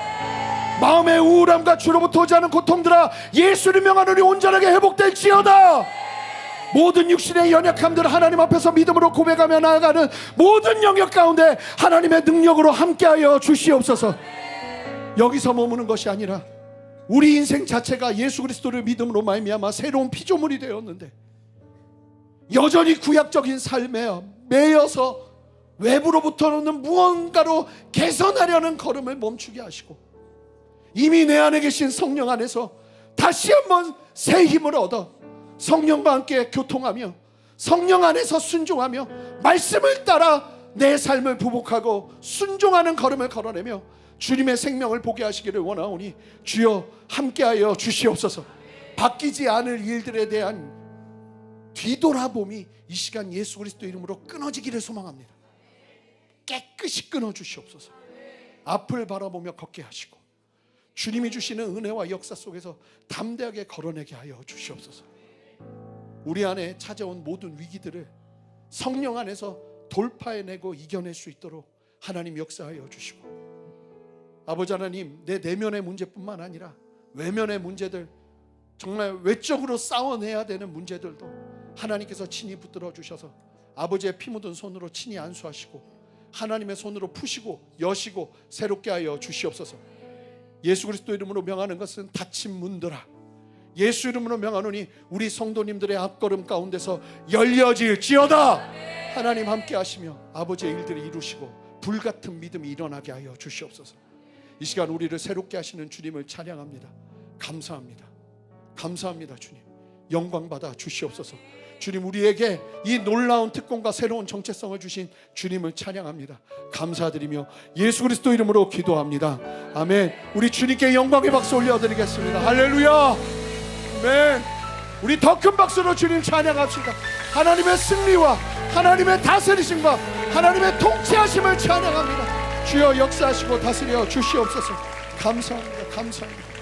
마음의 우울함과 주로부터 오지 않은 고통들아 예수 이름 명하노니 온전하게 회복될지어다. 모든 육신의 연약함들을 하나님 앞에서 믿음으로 고백하며 나아가는 모든 영역 가운데 하나님의 능력으로 함께하여 주시옵소서. 여기서 머무는 것이 아니라 우리 인생 자체가 예수 그리스도를 믿음으로 말미암아 새로운 피조물이 되었는데 여전히 구약적인 삶에 매여서 외부로부터는 무언가로 개선하려는 걸음을 멈추게 하시고 이미 내 안에 계신 성령 안에서 다시 한번 새 힘을 얻어 성령과 함께 교통하며 성령 안에서 순종하며 말씀을 따라 내 삶을 부복하고 순종하는 걸음을 걸어내며 주님의 생명을 보게 하시기를 원하오니 주여 함께하여 주시옵소서. 바뀌지 않을 일들에 대한 뒤돌아봄이 이 시간 예수 그리스도 이름으로 끊어지기를 소망합니다. 깨끗이 끊어주시옵소서. 앞을 바라보며 걷게 하시고 주님이 주시는 은혜와 역사 속에서 담대하게 걸어내게 하여 주시옵소서. 우리 안에 찾아온 모든 위기들을 성령 안에서 돌파해내고 이겨낼 수 있도록 하나님 역사하여 주시고, 아버지 하나님, 내 내면의 문제뿐만 아니라 외면의 문제들, 정말 외적으로 싸워내야 되는 문제들도 하나님께서 친히 붙들어 주셔서 아버지의 피 묻은 손으로 친히 안수하시고 하나님의 손으로 푸시고 여시고 새롭게 하여 주시옵소서. 예수 그리스도 이름으로 명하는 것은 닫힌 문들아, 예수 이름으로 명하노니 우리 성도님들의 앞걸음 가운데서 열려질지어다. 하나님 함께 하시며 아버지의 일들을 이루시고 불같은 믿음이 일어나게 하여 주시옵소서. 이 시간 우리를 새롭게 하시는 주님을 찬양합니다. 감사합니다. 감사합니다. 주님, 영광 받아 주시옵소서. 주님, 우리에게 이 놀라운 특권과 새로운 정체성을 주신 주님을 찬양합니다. 감사드리며 예수 그리스도 이름으로 기도합니다. 아멘. 우리 주님께 영광의 박수 올려드리겠습니다. 할렐루야. 아멘. 우리 더 큰 박수로 주님 찬양합시다. 하나님의 승리와 하나님의 다스리심과 하나님의 통치하심을 찬양합니다. 주여 역사하시고 다스려 주시옵소서. 감사합니다. 감사합니다.